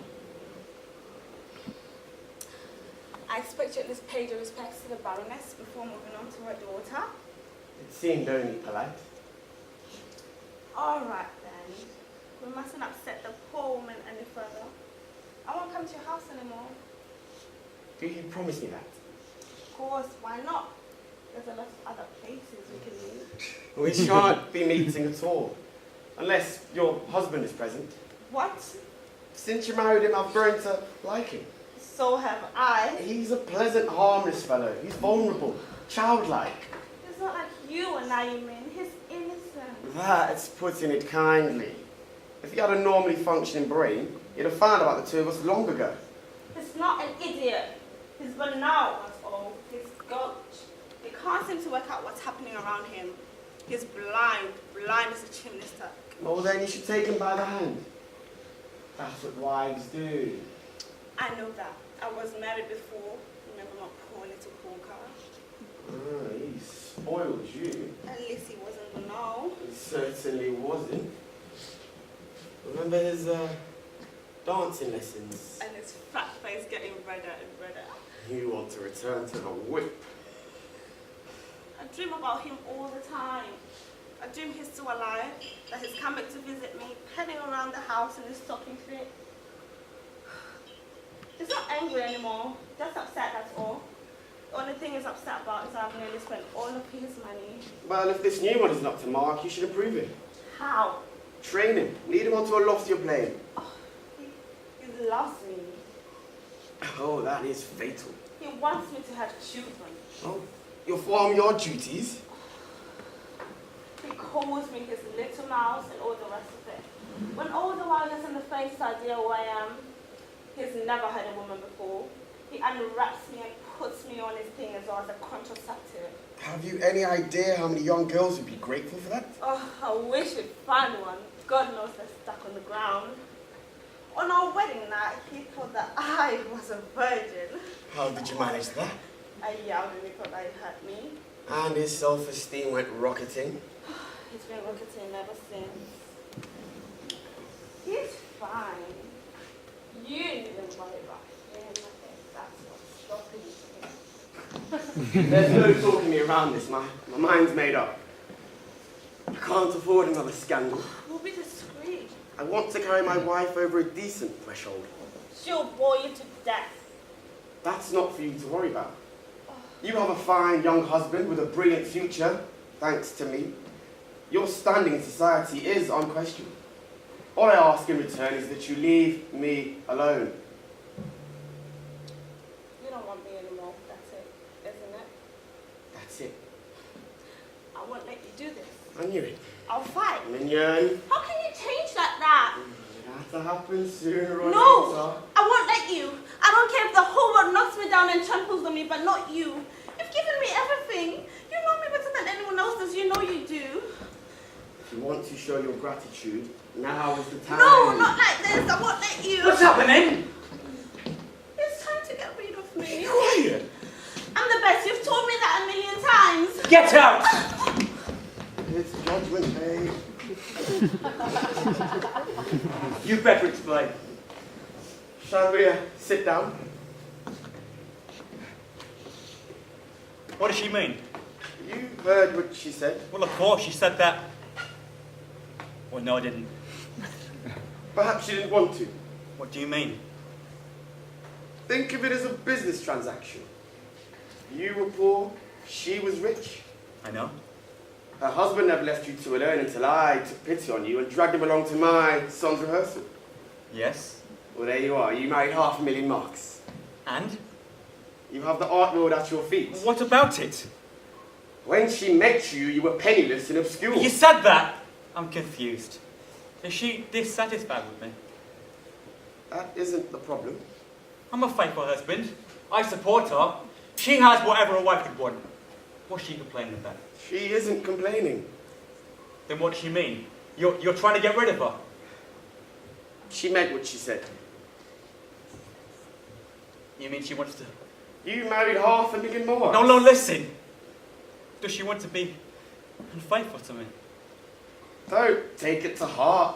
I expect you at least pay your respects to the Baroness before moving on to her daughter. It seemed only polite. All right then. We mustn't upset the poor woman any further. I won't come to your house anymore. Do you promise me that? Of course, why not? There's a lot of other places we can meet. We shan't be meeting at all. Unless your husband is present. What? Since you married him, I've grown to like him. So have I. He's a pleasant, harmless fellow. He's vulnerable, childlike. He's not like you and Naomin. He's innocent. That's putting it kindly. If he had a normally functioning brain, he'd have found out about the two of us long ago. He's not an idiot. He's banal, that's all. He's gulch. He can't seem to work out what's happening around him. He's blind as a chimney stack. Well, then you should take him by the hand. That's what wives do. I know that. I was married before. Remember my poor little porker? He spoiled you. At least he wasn't banal. He certainly wasn't. Remember his dancing lessons? And his fat face getting redder and redder. You want to return to the whip. I dream about him all the time. I dream he's still alive, that he's come back to visit me, heading around the house in his stocking feet. He's not angry anymore, just upset, that's all. The only thing he's upset about is I've nearly spent all of his money. Well, if this new one is not to mark, you should improve it. How? Train him. Lead him onto a loftier plane. Oh, he loves me. Oh, that is fatal. He wants me to have children. Oh, you'll perform your duties. He calls me his little mouse and all the rest of it. When all the while he's in the face idea who I am, he's never had a woman before. He unwraps me and puts me on his thing as well as a contraceptive. Have you any idea how many young girls would be grateful for that? Oh, I wish we'd find one. God knows they're stuck on the ground. On our wedding night, he thought that I was a virgin. How did you manage that? I yelled and he thought I'd hurt me. And his self-esteem went rocketing. He's been rocketing ever since. He's fine. You needn't worry about him. That's what's stopping him. There's no talking me around this. My mind's made up. I can't afford another scandal. We'll be discreet. I want to carry my wife over a decent threshold. She'll bore you to death. That's not for you to worry about. You have a fine young husband with a brilliant future, thanks to me. Your standing in society is unquestioned. All I ask in return is that you leave me alone. You don't want me anymore. That's it, isn't it? That's it. I won't let you do this. I knew it. I'll fight. Mignon. How can you change like that? It has to happen sooner or No! later. I won't let you. I don't care if the whole world knocks me down and tramples on me, but not you. You've given me everything. You know me better than anyone else does. You know you do. If you want to show your gratitude, now is the time. No, not like this. I won't let you. What's happening? It's time to get rid of me. Quiet! I'm the best. You've told me that a million times. Get out! It's judgment day. You better explain. Shall we sit down? What does she mean? You heard what she said. Well, of course, she said that. Well, no, I didn't. Perhaps she didn't want to. What do you mean? Think of it as a business transaction. You were poor, she was rich. I know. Her husband never left you two alone until I took pity on you and dragged him along to my son's rehearsal. Yes. Well, there you are. You married 500,000 marks. And? You have the art world at your feet. What about it? When she met you, you were penniless and obscure. You said that! I'm confused. Is she dissatisfied with me? That isn't the problem. I'm a faithful husband. I support her. She has whatever a wife could want. What's she complaining about? She isn't complaining. Then what does she mean? You're trying to get rid of her? She meant what she said. You mean she wants to... You married 500,000 more. No, listen! Does she want to be unfaithful to me? Don't take it to heart.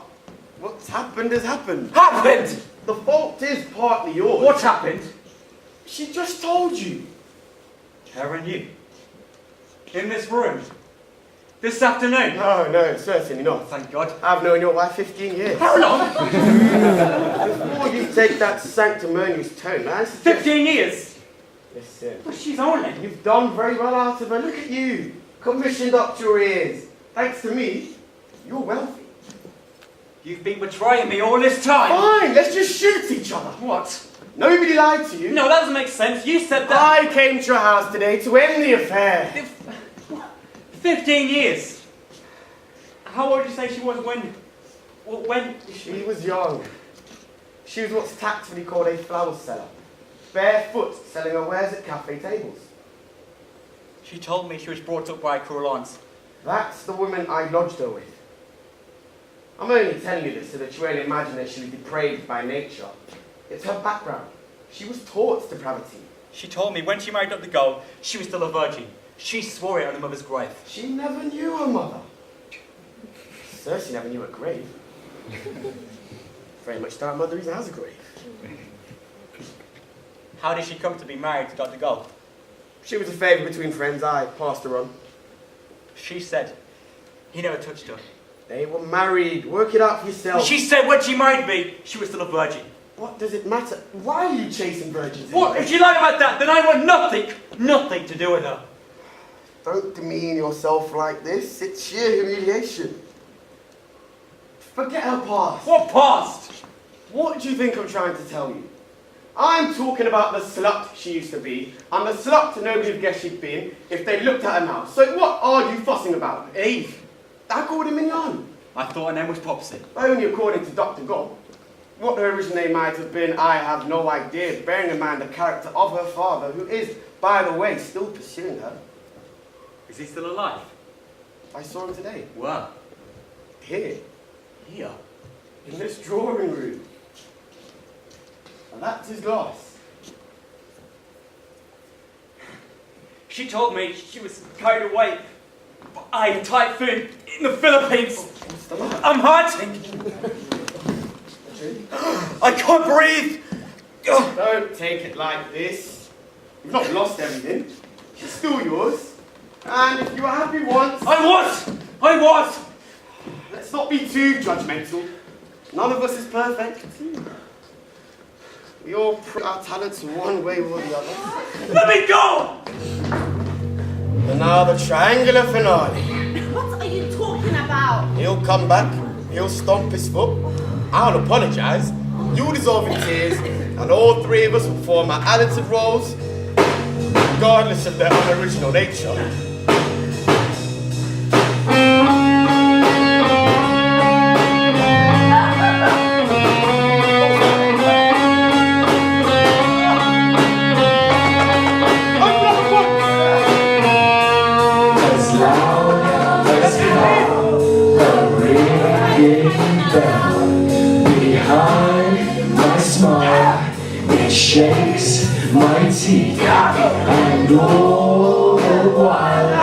What's happened has happened. Happened! The fault is partly yours. What happened? She just told you. Her and you. In this room. This afternoon. No, certainly not. Thank God. I've known your wife 15 years. How long? Before you take that sanctimonious tone, man. 15 years! Listen. But she's only... You've done very well out of her. Look at you. Commissioned up to your ears. Thanks to me, you're wealthy. You've been betraying me all this time. Fine, let's just shoot each other. What? Nobody lied to you. No, that doesn't make sense. You said that... I came to your house today to end the affair. 15 years. How old did you say she was when... Well, when... She was young. She was what's tactfully called a flower seller. Barefoot, selling her wares at cafe tables. She told me she was brought up by a cruel aunt. That's the woman I lodged her with. I'm only telling you this so that you won't imagine that she was depraved by nature. It's her background. She was taught depravity. She told me when she married Dr. Gold, she was still a virgin. She swore it on her mother's grave. She never knew her mother. Cersei never knew her grave. Very much doubt Mother even has a grave. How did she come to be married to Dr. Gold? She was a favour between friends. I passed her on. She said he never touched her. They were married. Work it out for yourself. She said when she married me, she was still a virgin. What does it matter? Why are you chasing virgins? What? If she lied about that, then I want nothing to do with her. Don't demean yourself like this. It's sheer humiliation. Forget her past. What past? What do you think I'm trying to tell you? I'm talking about the slut she used to be, and the slut nobody would guess she'd been if they looked at her now. So what are you fussing about? Eve. I called her Mignon. I thought her name was Popsy. Only according to Dr. Gold. What her original name might have been, I have no idea, bearing in mind the character of her father, who is, by the way, still pursuing her. Is he still alive? I saw him today. Where? Here. Here. In this drawing room. And that's his glass. She told me she was carried away by a typhoon in the Philippines. What's the matter? I'm hurting. I can't breathe. Don't take it like this. You've not lost everything. She's still yours. And if you were happy once... I was. Let's not be too judgmental. None of us is perfect. We all put our talents one way or the other. Let me go! And now the triangular finale. What are you talking about? He'll come back, he'll stomp his foot, I'll apologise, you'll dissolve in tears, and all three of us will form our added roles, regardless of their unoriginal nature. Behind my smile, it shakes my teeth, and all the while,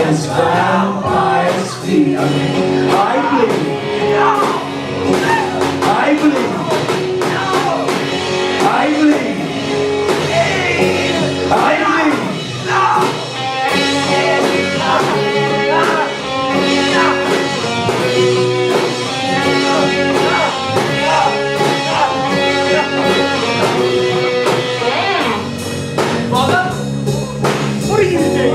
as vampires feed, I bleed, I bleed, I bleed, I bleed. What are you doing here?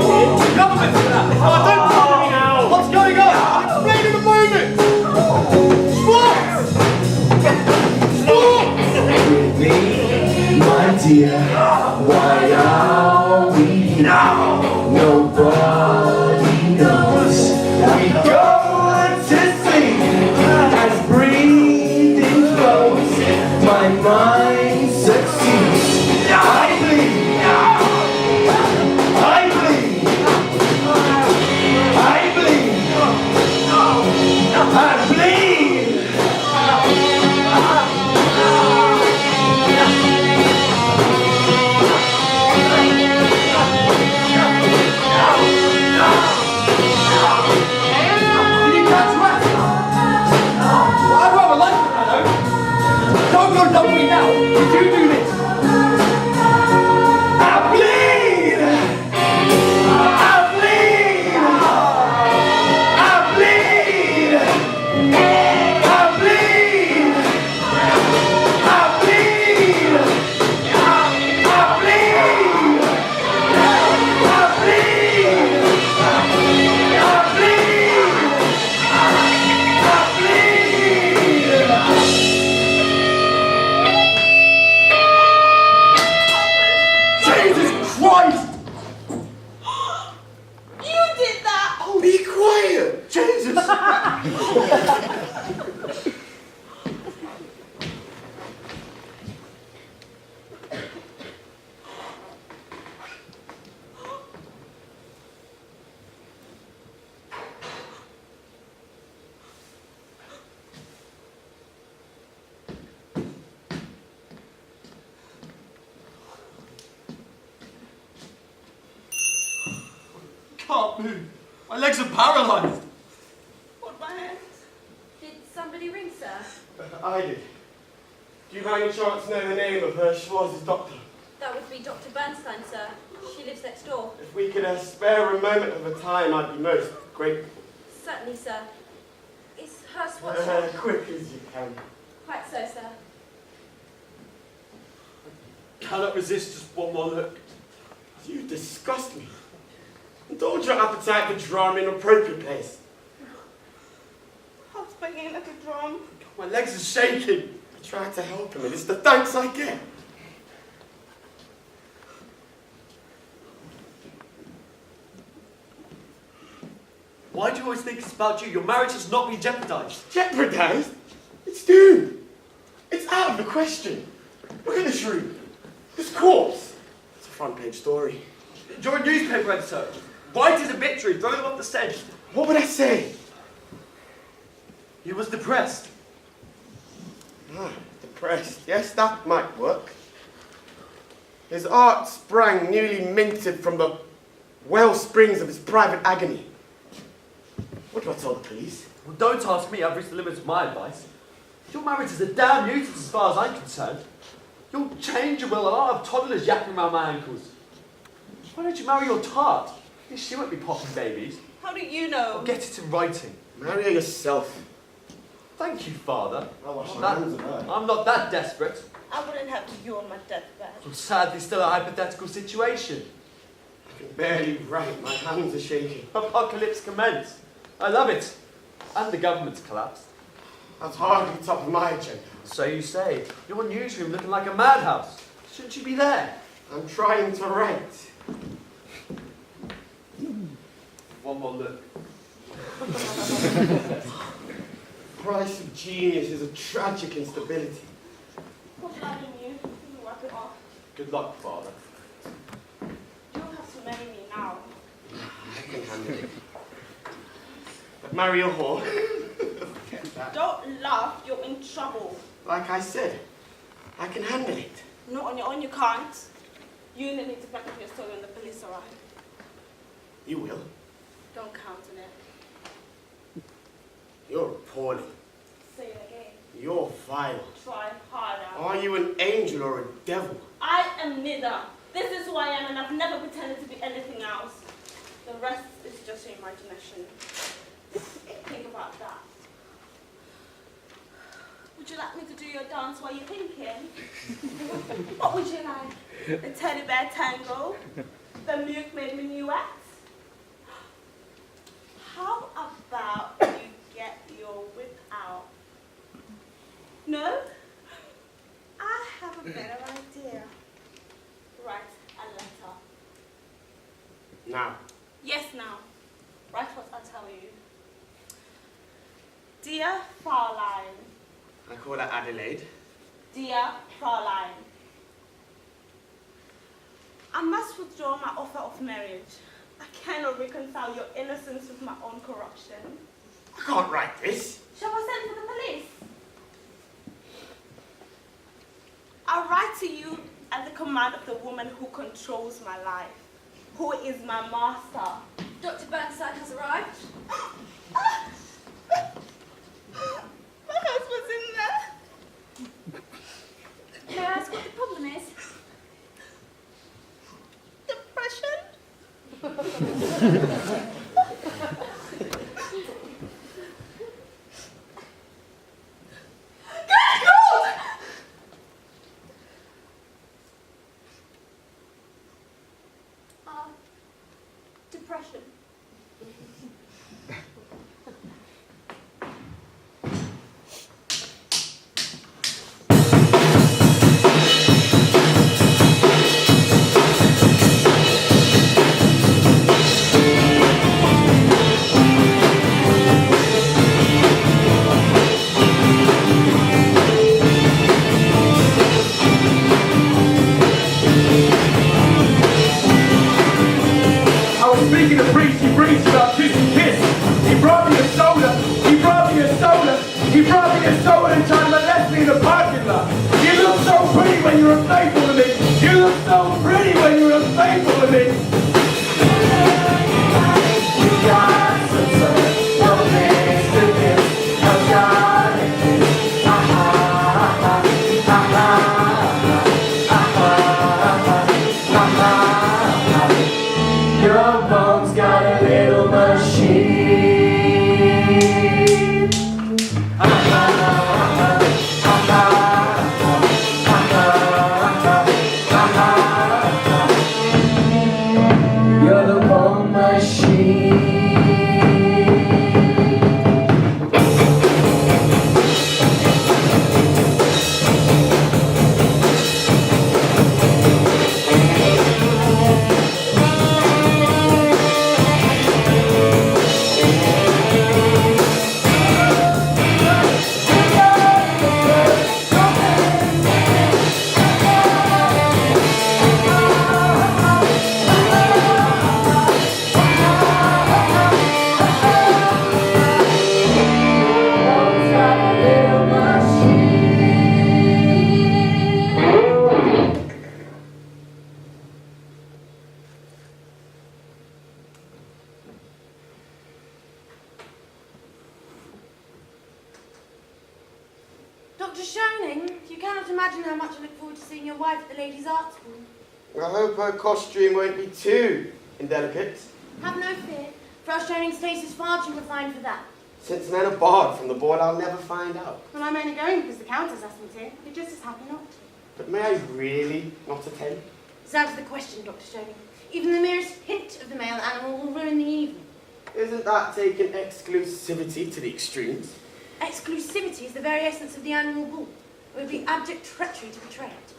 Government! Oh, don't bother me now! What's going on? I'm explaining the can't move. My legs are paralysed. Hold my hand. Did somebody ring, sir? I did. Do you by any chance know the name of her Schwarz's doctor? That would be Dr. Bernstein, sir. She lives next door. If we could spare a moment of her time, I'd be most grateful. Certainly, sir. Is her swatch Quick as you can. quite so, sir? Cannot resist just one more look. You disgust me. Indulge your appetite for drama in an appropriate place. I was banging like a drum. My legs are shaking. I try to help him, and it's the thanks I get. Why do you always think it's about you? Your marriage has not been jeopardised. Jeopardised? It's doomed. It's out of the question. Look at this room. This corpse. It's a front page story. You're a newspaper editor. Write his obituary, throw them off the stage. What would I say? He was depressed. Depressed. Yes, that might work. His art sprang newly minted from the well springs of his private agony. What do I tell the police? Well, don't ask me. I've reached the limits of my advice. Your marriage is a damn nuisance as far as I'm concerned. You'll change your will, and I'll have toddlers yapping around my ankles. Why don't you marry your tart? At least she won't be popping babies. How do you know? Or get it in writing. Marry her yourself. Thank you, Father. I'll wash I'm my not- hands of her. I'm not that desperate. I wouldn't have you on my deathbed. Well, sadly, still a hypothetical situation. I can barely write. My hands are shaking. Apocalypse commenced. I love it. And the government's collapsed. That's hardly top of my agenda. So you say. Your newsroom looking like a madhouse. Shouldn't you be there? I'm trying to write. One more look. Price of genius is a tragic instability. What's lying you? You wipe it off. Good luck, Father. You don't have to marry me now. I can handle it. But marry a whore. Forget that. Don't laugh, you're in trouble. Like I said, I can handle it. Not on your own, you can't. You need to back up your story when the police arrive. You will. Don't count on it. You're appalling. Say it again. You're vile. Try harder. Are you an angel or a devil? I am neither. This is who I am, and I've never pretended to be anything else. The rest is just your imagination. Think about that. Would you like me to do your dance while you're thinking? What would you like? The teddy bear tango? The milkmaid minuet? How about you get your whip out? No? I have a better idea. Write a letter. Now. Yes, now. Write what I tell you. Dear Fraulein. I call her Adelaide. Dear Fraulein. I must withdraw my offer of marriage. I cannot reconcile your innocence with my own corruption. I can't write this. Shall I send for the police? I write to you at the command of the woman who controls my life, who is my master. Dr. Bernstein has arrived. My husband's in there. May I ask what the problem is? Depression? Depression. Dr. Schoening, you cannot imagine how much I look forward to seeing your wife at the ladies' art school. I hope her costume won't be too indelicate. Have no fear. Frau Schoening's taste is far too refined for that. Since men are barred from the ball, I'll never find out. Well, I'm only going because the Countess asked me to. I'd be just as happy not to. But may I really not attend? It's out of the question, Dr. Schoening. Even the merest hint of the male animal will ruin the evening. Isn't that taking exclusivity to the extremes? Exclusivity is the very essence of the animal bull. It would be abject treachery to betray it.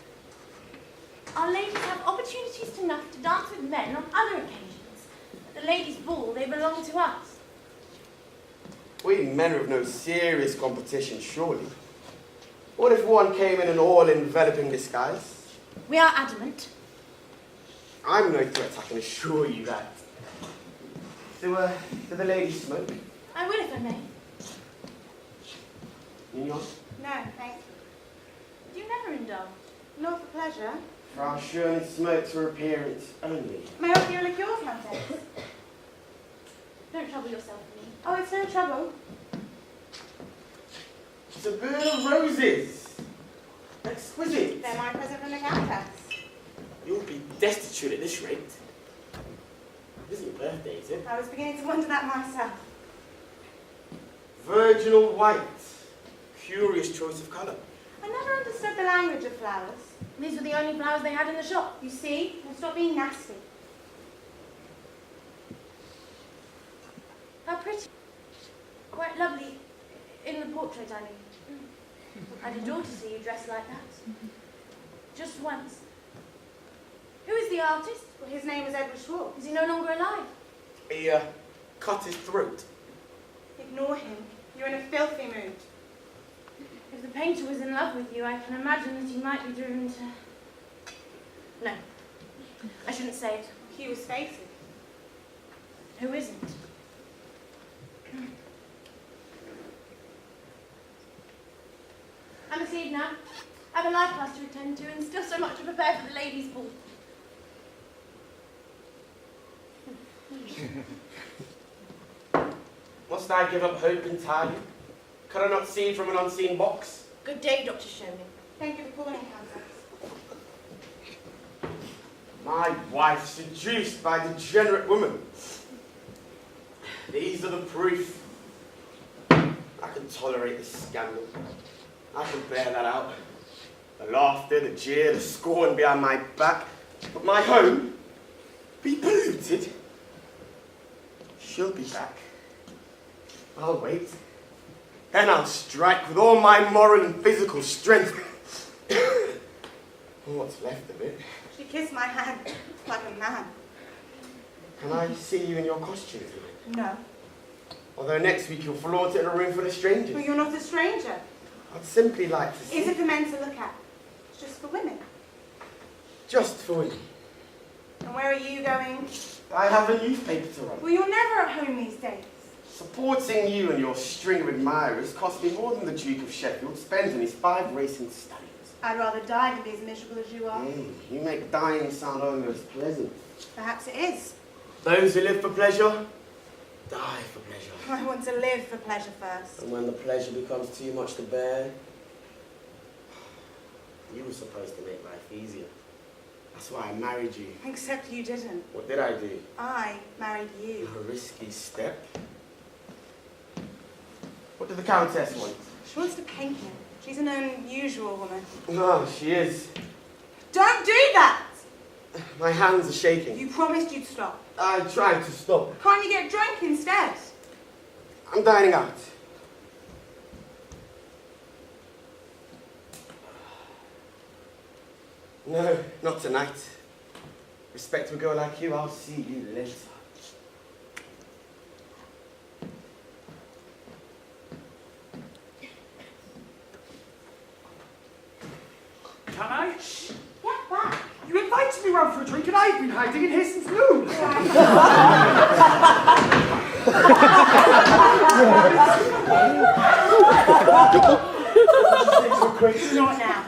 Our ladies have opportunities enough to dance with men on other occasions. At the ladies' ball, they belong to us. We men are of no serious competition, surely. What if one came in an all-enveloping disguise? We are adamant. I'm no threat, I can assure you that. Do the ladies smoke? I will if I may. Mignon? No, thank you. You never indulge. Not for pleasure. Frau Schoening smokes for appearance only. May I offer you a liqueur, Countess? Don't trouble yourself with me. Oh, it's no trouble. It's a bird of roses. Exquisite. They're my present from the Countess. You'll be destitute at this rate. It isn't your birthday, is it? I was beginning to wonder that myself. Virginal white. Curious choice of colour. I never understood the language of flowers. These were the only flowers they had in the shop. You see? Now stop being nasty. How pretty. Quite lovely. In the portrait, I mean. I'd adore to see you dressed like that. Just once. Who is the artist? Well, his name was Edward Schwartz. Is he no longer alive? He cut his throat. Ignore him. You're in a filthy mood. If the painter was in love with you, I can imagine that he might be driven to... No. I shouldn't say it. He was fated. Who isn't? I must leave now. I have a life class to attend to and still so much to prepare for the ladies' ball. Must I give up hope entirely? Could I not see from an unseen box? Good day, Dr. Schoening. Thank you for calling, Countess. My wife seduced by degenerate women. These are the proof. I can tolerate the scandal. I can bear that out. The laughter, the jeer, the scorn behind my back. But my home be polluted. She'll be back. I'll wait. Then I'll strike with all my moral and physical strength. What's left of it. She kissed my hand like a man. Can I see you in your costume? No. Although next week you'll flaunt it in a room full of strangers. Well, you're not a stranger. I'd simply like to see... Is it for men to look at? It's just for women. Just for women. And where are you going? I have a newspaper to run. Well, you're never at home these days. Supporting you and your string of admirers cost me more than the Duke of Sheffield spends in his 5 racing stallions. I'd rather die than be as miserable as you are. You make dying sound almost pleasant. Perhaps it is. Those who live for pleasure, die for pleasure. I want to live for pleasure first. And when the pleasure becomes too much to bear, you were supposed to make life easier. That's why I married you. Except you didn't. What did I do? I married you. A risky step. What did the Countess want? She wants to paint me. She's an unusual woman. Oh, she is. Don't do that! My hands are shaking. You promised you'd stop. I tried to stop. Can't you get drunk instead? I'm dining out. No, not tonight. Respect to a girl like you, I'll see you later. Can I? Shh! Get back! You invited me round for a drink and I've been hiding in here since noon. Not now.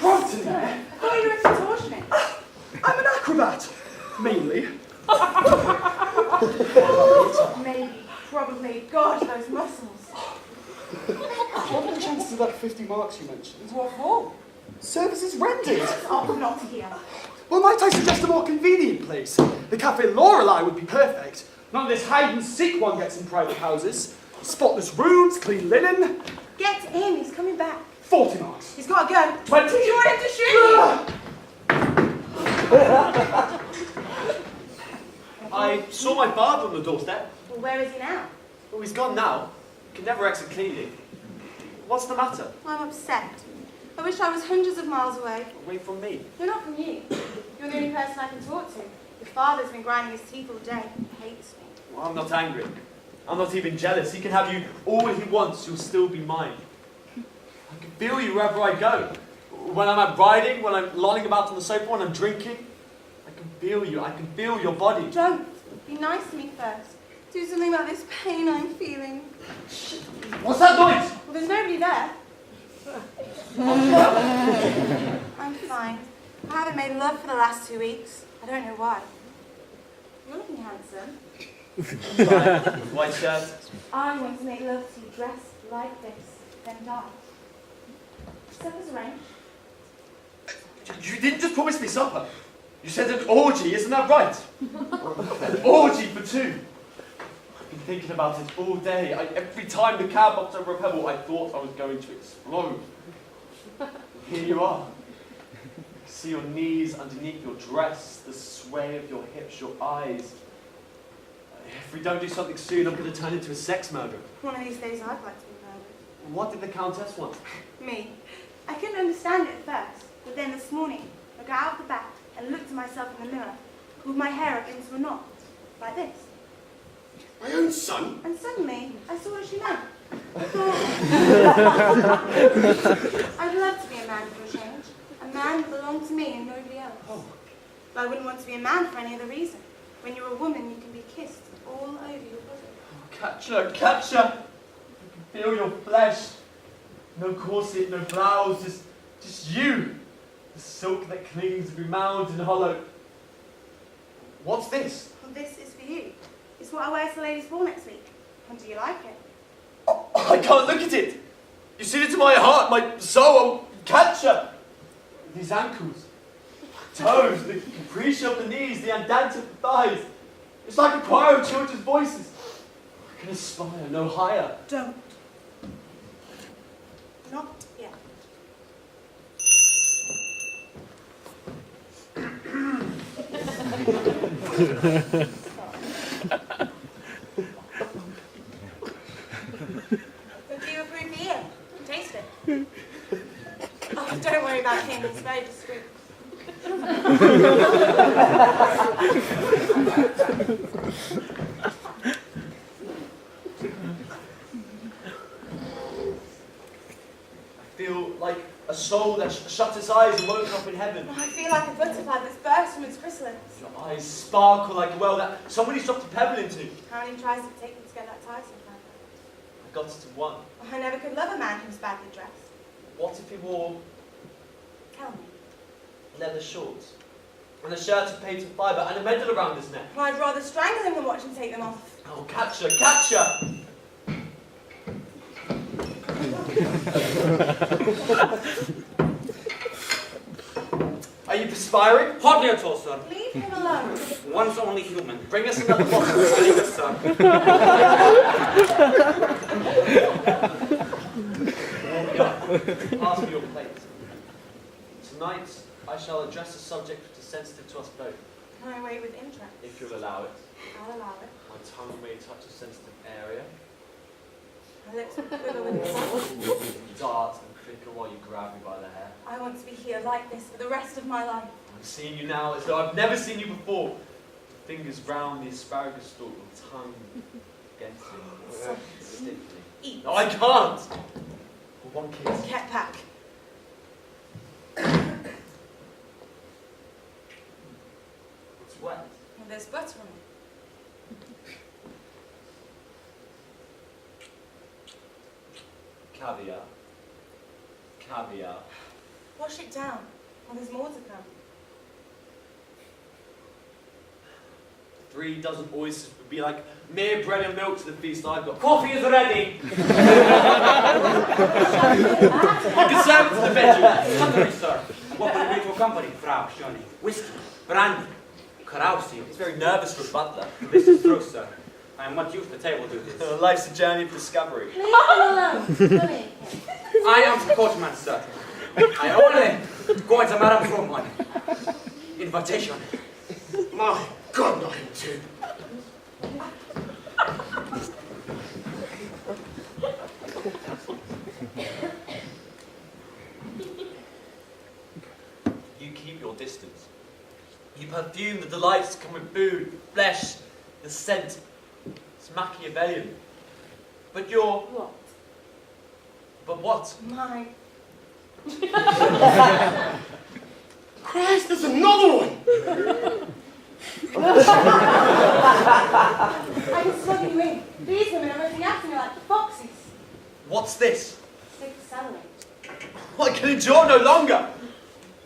What's in there? I thought you were a contortionist. I'm an acrobat, mainly. Maybe, probably, God those muscles. What are the chances of that 50 marks you mentioned? What for? Services rendered. Oh, not here. Well, might I suggest a more convenient place? The Café Lorelei would be perfect. None of this hide-and-seek one gets in private houses. Spotless rooms, clean linen. Get in, he's coming back. 40 marks. He's got to go. 20. Do you want him to shoot you? I saw my father on the doorstep. Well, where is he now? Oh, he's gone now. Can never exit cleanly. What's the matter? I'm upset. I wish I was hundreds of miles away. Away from me. No, not from you. You're the only person I can talk to. Your father's been grinding his teeth all day. He hates me. Well, I'm not angry. I'm not even jealous. He can have you all he wants. You'll still be mine. I can feel you wherever I go. When I'm out riding, when I'm lolling about on the sofa, when I'm drinking. I can feel you. I can feel your body. Don't. Be nice to me first. Do something about this pain I'm feeling. What's that noise? Well, there's nobody there. I'm fine. I haven't made love for the last 2 weeks. I don't know why. You're looking handsome. White shirt. I want to make love to you dressed like this, then die. Supper's arranged. You didn't just promise me supper. You said an orgy, isn't that right? An orgy for two. I've been thinking about it all day. Every time the cab hopped over a pebble, I thought I was going to explode. Here you are. I see your knees underneath your dress, the sway of your hips, your eyes. If we don't do something soon, I'm going to turn into a sex murderer. One of these days I'd like to be murdered. What did the Countess want? Me. I couldn't understand it at first, but then this morning I got out of the bath and looked at myself in the mirror, pulled my hair up into a knot, like this. My own son? And suddenly I saw what she meant. I thought, I'd love to be a man for a change. A man that belonged to me and nobody else. Oh. But I wouldn't want to be a man for any other reason. When you're a woman, you can be kissed all over your body. Catch her, catch her! You can feel your flesh. No corset, no blouse, just you. The silk that clings every mound and hollow. What's this? Well, this is for you. It's what I wear to the ladies' ball next week. And do you like it? Oh, I can't look at it. You see it to my heart, my soul. Catch her. These ankles, toes, the capricia of the knees, the andante of the thighs. It's like a choir of children's voices. I can aspire no higher. Don't. Not yet. But do you approve the ear? Taste it. Oh, don't worry about him. He's very discreet. I feel like a soul that shut its eyes and woke up in heaven. Oh, I feel like a butterfly that's burst from its chrysalis. Your eyes sparkle like a well that somebody's dropped a pebble into. How many tries did it take me to get that tiresome kind? I got it to one. I never could love a man who was badly dressed. What if he wore Tell me. leather shorts? And a shirt of painted fibre and a medal around his neck? Well, I'd rather strangle him than watch him take them off. Oh, catch her, catch her! Are you perspiring? Hardly at all, sir. Leave him alone. One's only human. Bring us another bottle. Yes, sir. Pass me your plate. Tonight, I shall address a subject which is sensitive to us both, Can I wait with interest? if you'll allow it. I'll allow it. My tongue may touch a sensitive area. My lips will quiver with excitement. Dart and flicker while you grab me by the hair. I want to be here like this for the rest of my life. I'm seeing you now as though I've never seen you before. Fingers round the asparagus stalk, your tongue against it, stiffly. Eat. No, I can't! For one kiss. Get back. It's wet. Well, there's butter on it. Caviar. Caviar. Wash it down. Well, there's more to come. 3 dozen oysters would be like mere bread and milk to the feast I've got. Coffee is ready. You can serve it to the bedroom. Certainly, sir. What will you be to accompany, Frau Schöne? Whiskey, brandy, carousing. He's very nervous for a butler. This is true, sir. I am not used to table duties. Life's a journey of discovery. Leave him alone. Bully. I am the coachman, sir. I only go into Madame room on invitation. My God, not him too. You keep your distance. You perfume the delights that come with food, flesh, the scent. It's Machiavellian. But you're... What? But what? Mine. Christ, there's another one! I can smuggle you in. These women are looking after me like foxes. What's this? Sick salary. I can endure no longer.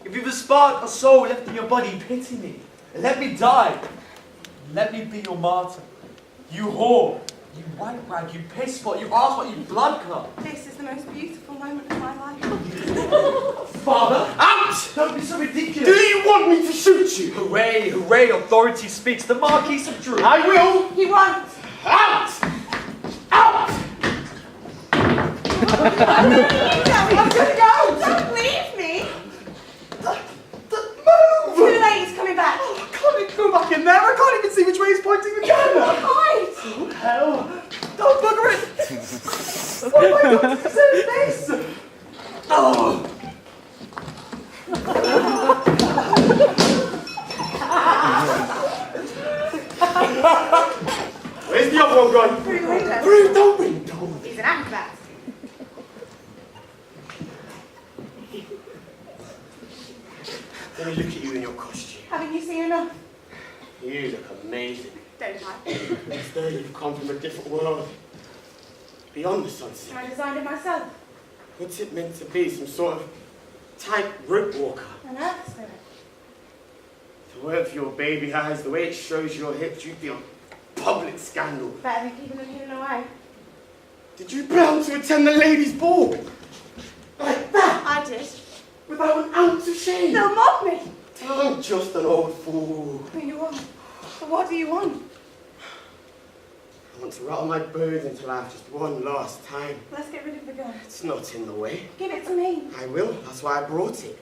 If you've a spark of soul left in your body, pity me. And let me die. Let me be your martyr. You whore. You white rag. You piss spot. You arsehole. You blood clot. This is the most beautiful moment of my life. Father, out! Don't be so ridiculous. Do you want me to shoot you? Hooray, hooray, authority speaks. The Marquis of Drew. I will! He won't. Out! Out! I'm gonna go. Don't leave me. Move! Too late, he's coming back. I can't even go back in there. I can't even see which way he's pointing the camera. Hide. Oh, hell. Don't bugger it. What am I doing to his face? Oh. Where's the other one gone? Through the window. Rude, don't ring, don't. He's an acrobat. Let me look at you in your costume. Haven't you seen enough? You look amazing. Don't I? It's though you've come from a different world. Beyond the sunset. I designed it myself. What's it meant to be? Some sort of tight rope walker? An earth spirit. To work for your baby eyes, the way it shows your hips, you'd be a public scandal. Better than keeping them hidden away. Did you plan to attend the ladies' ball? Like that? I did. Without an ounce of shame? They'll mock me. I'm just an old fool. What do you want? What do you want? I want to rattle my birds into life just one last time. Let's get rid of the gun. It's not in the way. Give it to me. I will. That's why I brought it.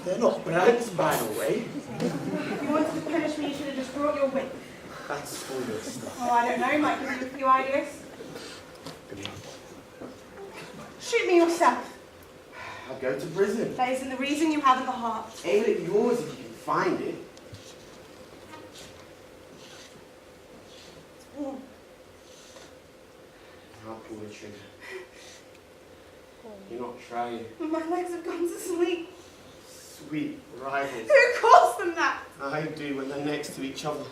They're not blanks, by the way. If you wanted to punish me, you should have just brought your whip. That's schoolgirl stuff. Oh, I don't know. Might give you a few ideas. Shoot me yourself. I'll go to prison. That isn't the reason you haven't the heart. Aim at yours if you can find it. It's warm. I'll pull the trigger. You're not trying. My legs have gone to sleep. Sweet rivals. Who calls them that? I do when they're next to each other.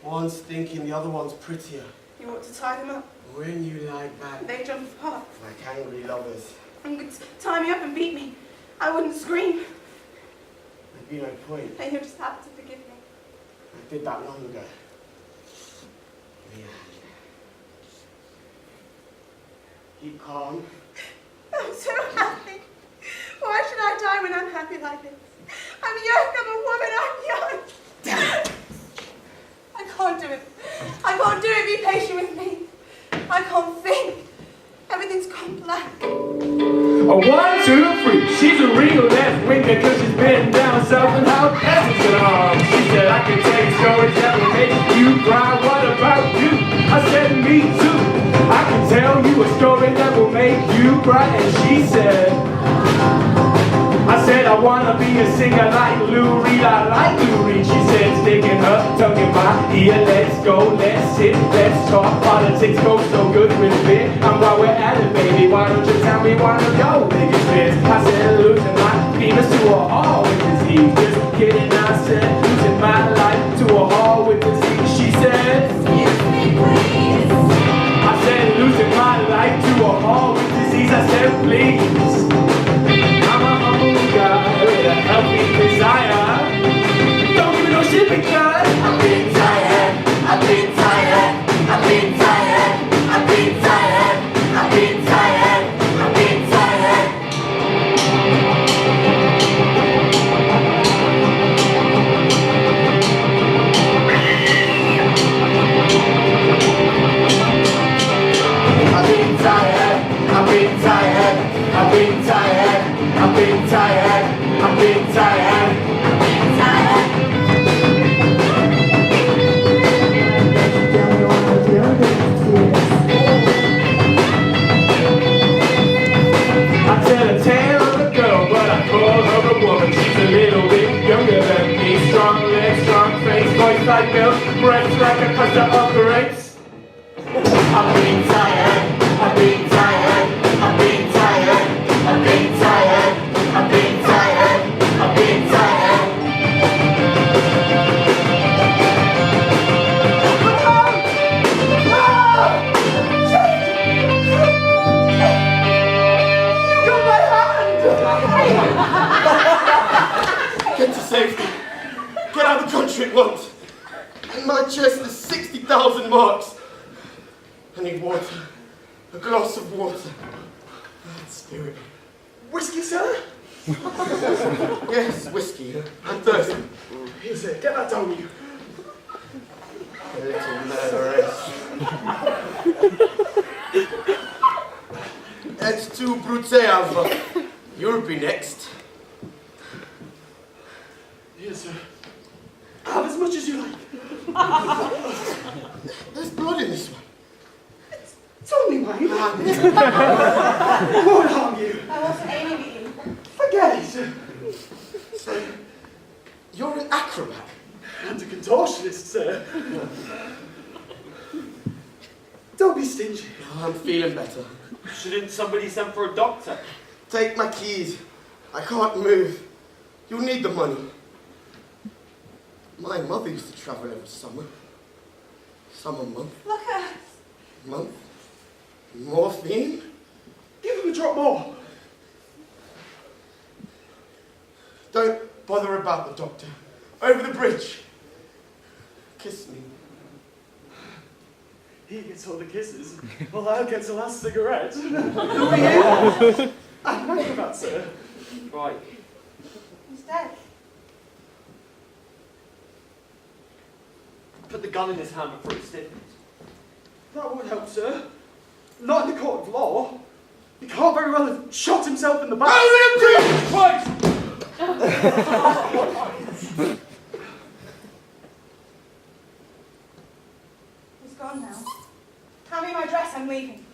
One's thinking the other one's prettier. You ought to tie them up. When you lie back, They jump apart. like angry lovers, And could tie me up and beat me. I wouldn't scream. there'd be no point. And you'll just have to forgive me. I did that long ago. Yeah. Keep calm. I'm so happy. Why should I die when I'm happy like this? I'm young, I'm a woman, I'm young. I can't do it. I can't do it. Be patient with me. I can't think. Everything's gone black. A 1, 2, 3. She's a real left winger cause she's been down south and how peasants and all. She said, I can tell you stories that will make you cry. What about you? I said, me too. I can tell you a story that will make you cry. And she said, I said, I wanna be a singer like Lou Reed. I like Lou Reed. She said, sticking her tongue in my ear. Let's go, let's sit, let's talk. Politics go so good with it. And while we're at it, baby, why don't you tell me one of your biggest fears? I said, losing my penis to a hall with disease. Just kidding, I said, losing my life to a hall with disease. She said, Excuse me, please. I said, losing my life to a hall with disease. I said, please. I'm a humble guy with a healthy desire. Don't give me no shit because been tired, I've been tired, I've been tired, I've been tired, I've been tired. I tell a tale of a girl, but I call her a woman. She's a little bit younger than me. Strong legs, strong face, voice like milk, breath like a cluster of grapes. I've been tired, I've been tired, I've been tired, I've been tired, I've been tired, I've been tired. Get to safety. Get out of the country at once. In my chest is 60,000 marks. I need water. A glass of water. Spirit. Whiskey, sir? Yes, whiskey. I'm thirsty. Here, sir, get that down you. A little murderess. Et tu, Bruteav. You'll be next. Here, sir. Have as much as you like. There's blood in this one. It's only mine. It won't harm you. I wasn't aiming at you. Forget it. So, you're an acrobat. And a contortionist, sir. Don't be stingy. Oh, I'm feeling better. Shouldn't somebody send for a doctor? Take my keys. I can't move. You'll need the money. My mother used to travel every summer. Summer month. Look at us. Month. Morphine? Give him a drop more. Don't bother about the doctor. Over the bridge. Kiss me. He gets all the kisses, while I'll get the last cigarette. Who are you? I'm an acrobat, sir. Right. He's dead. Put the gun in his hand before it stiffens. That won't help, sir. Not in the court of law. He can't very well have shot himself in the back. Christ! He's gone now. Hand me my dress, I'm leaving.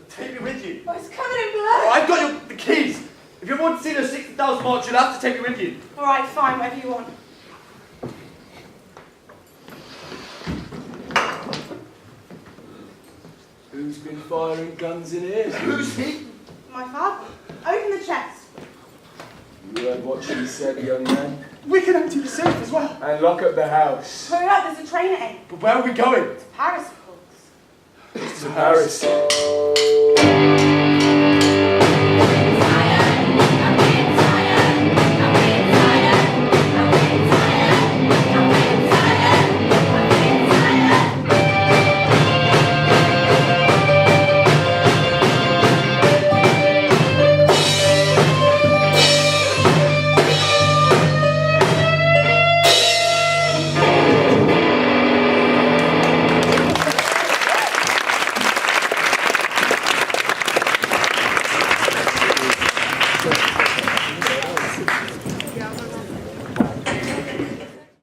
Take me with you. Oh, it's covered in blood. I've got the keys. If you want to see those 60,000 marks, you'll have to take me with you. All right, fine, whatever you want. Who's been firing guns in here? Who's he? My father. Open the chest. You heard what she said, young man. We can empty the safe as well. And lock up the house. Hurry up, there's a train at 8. But where are we going? To Paris, of course. To Paris.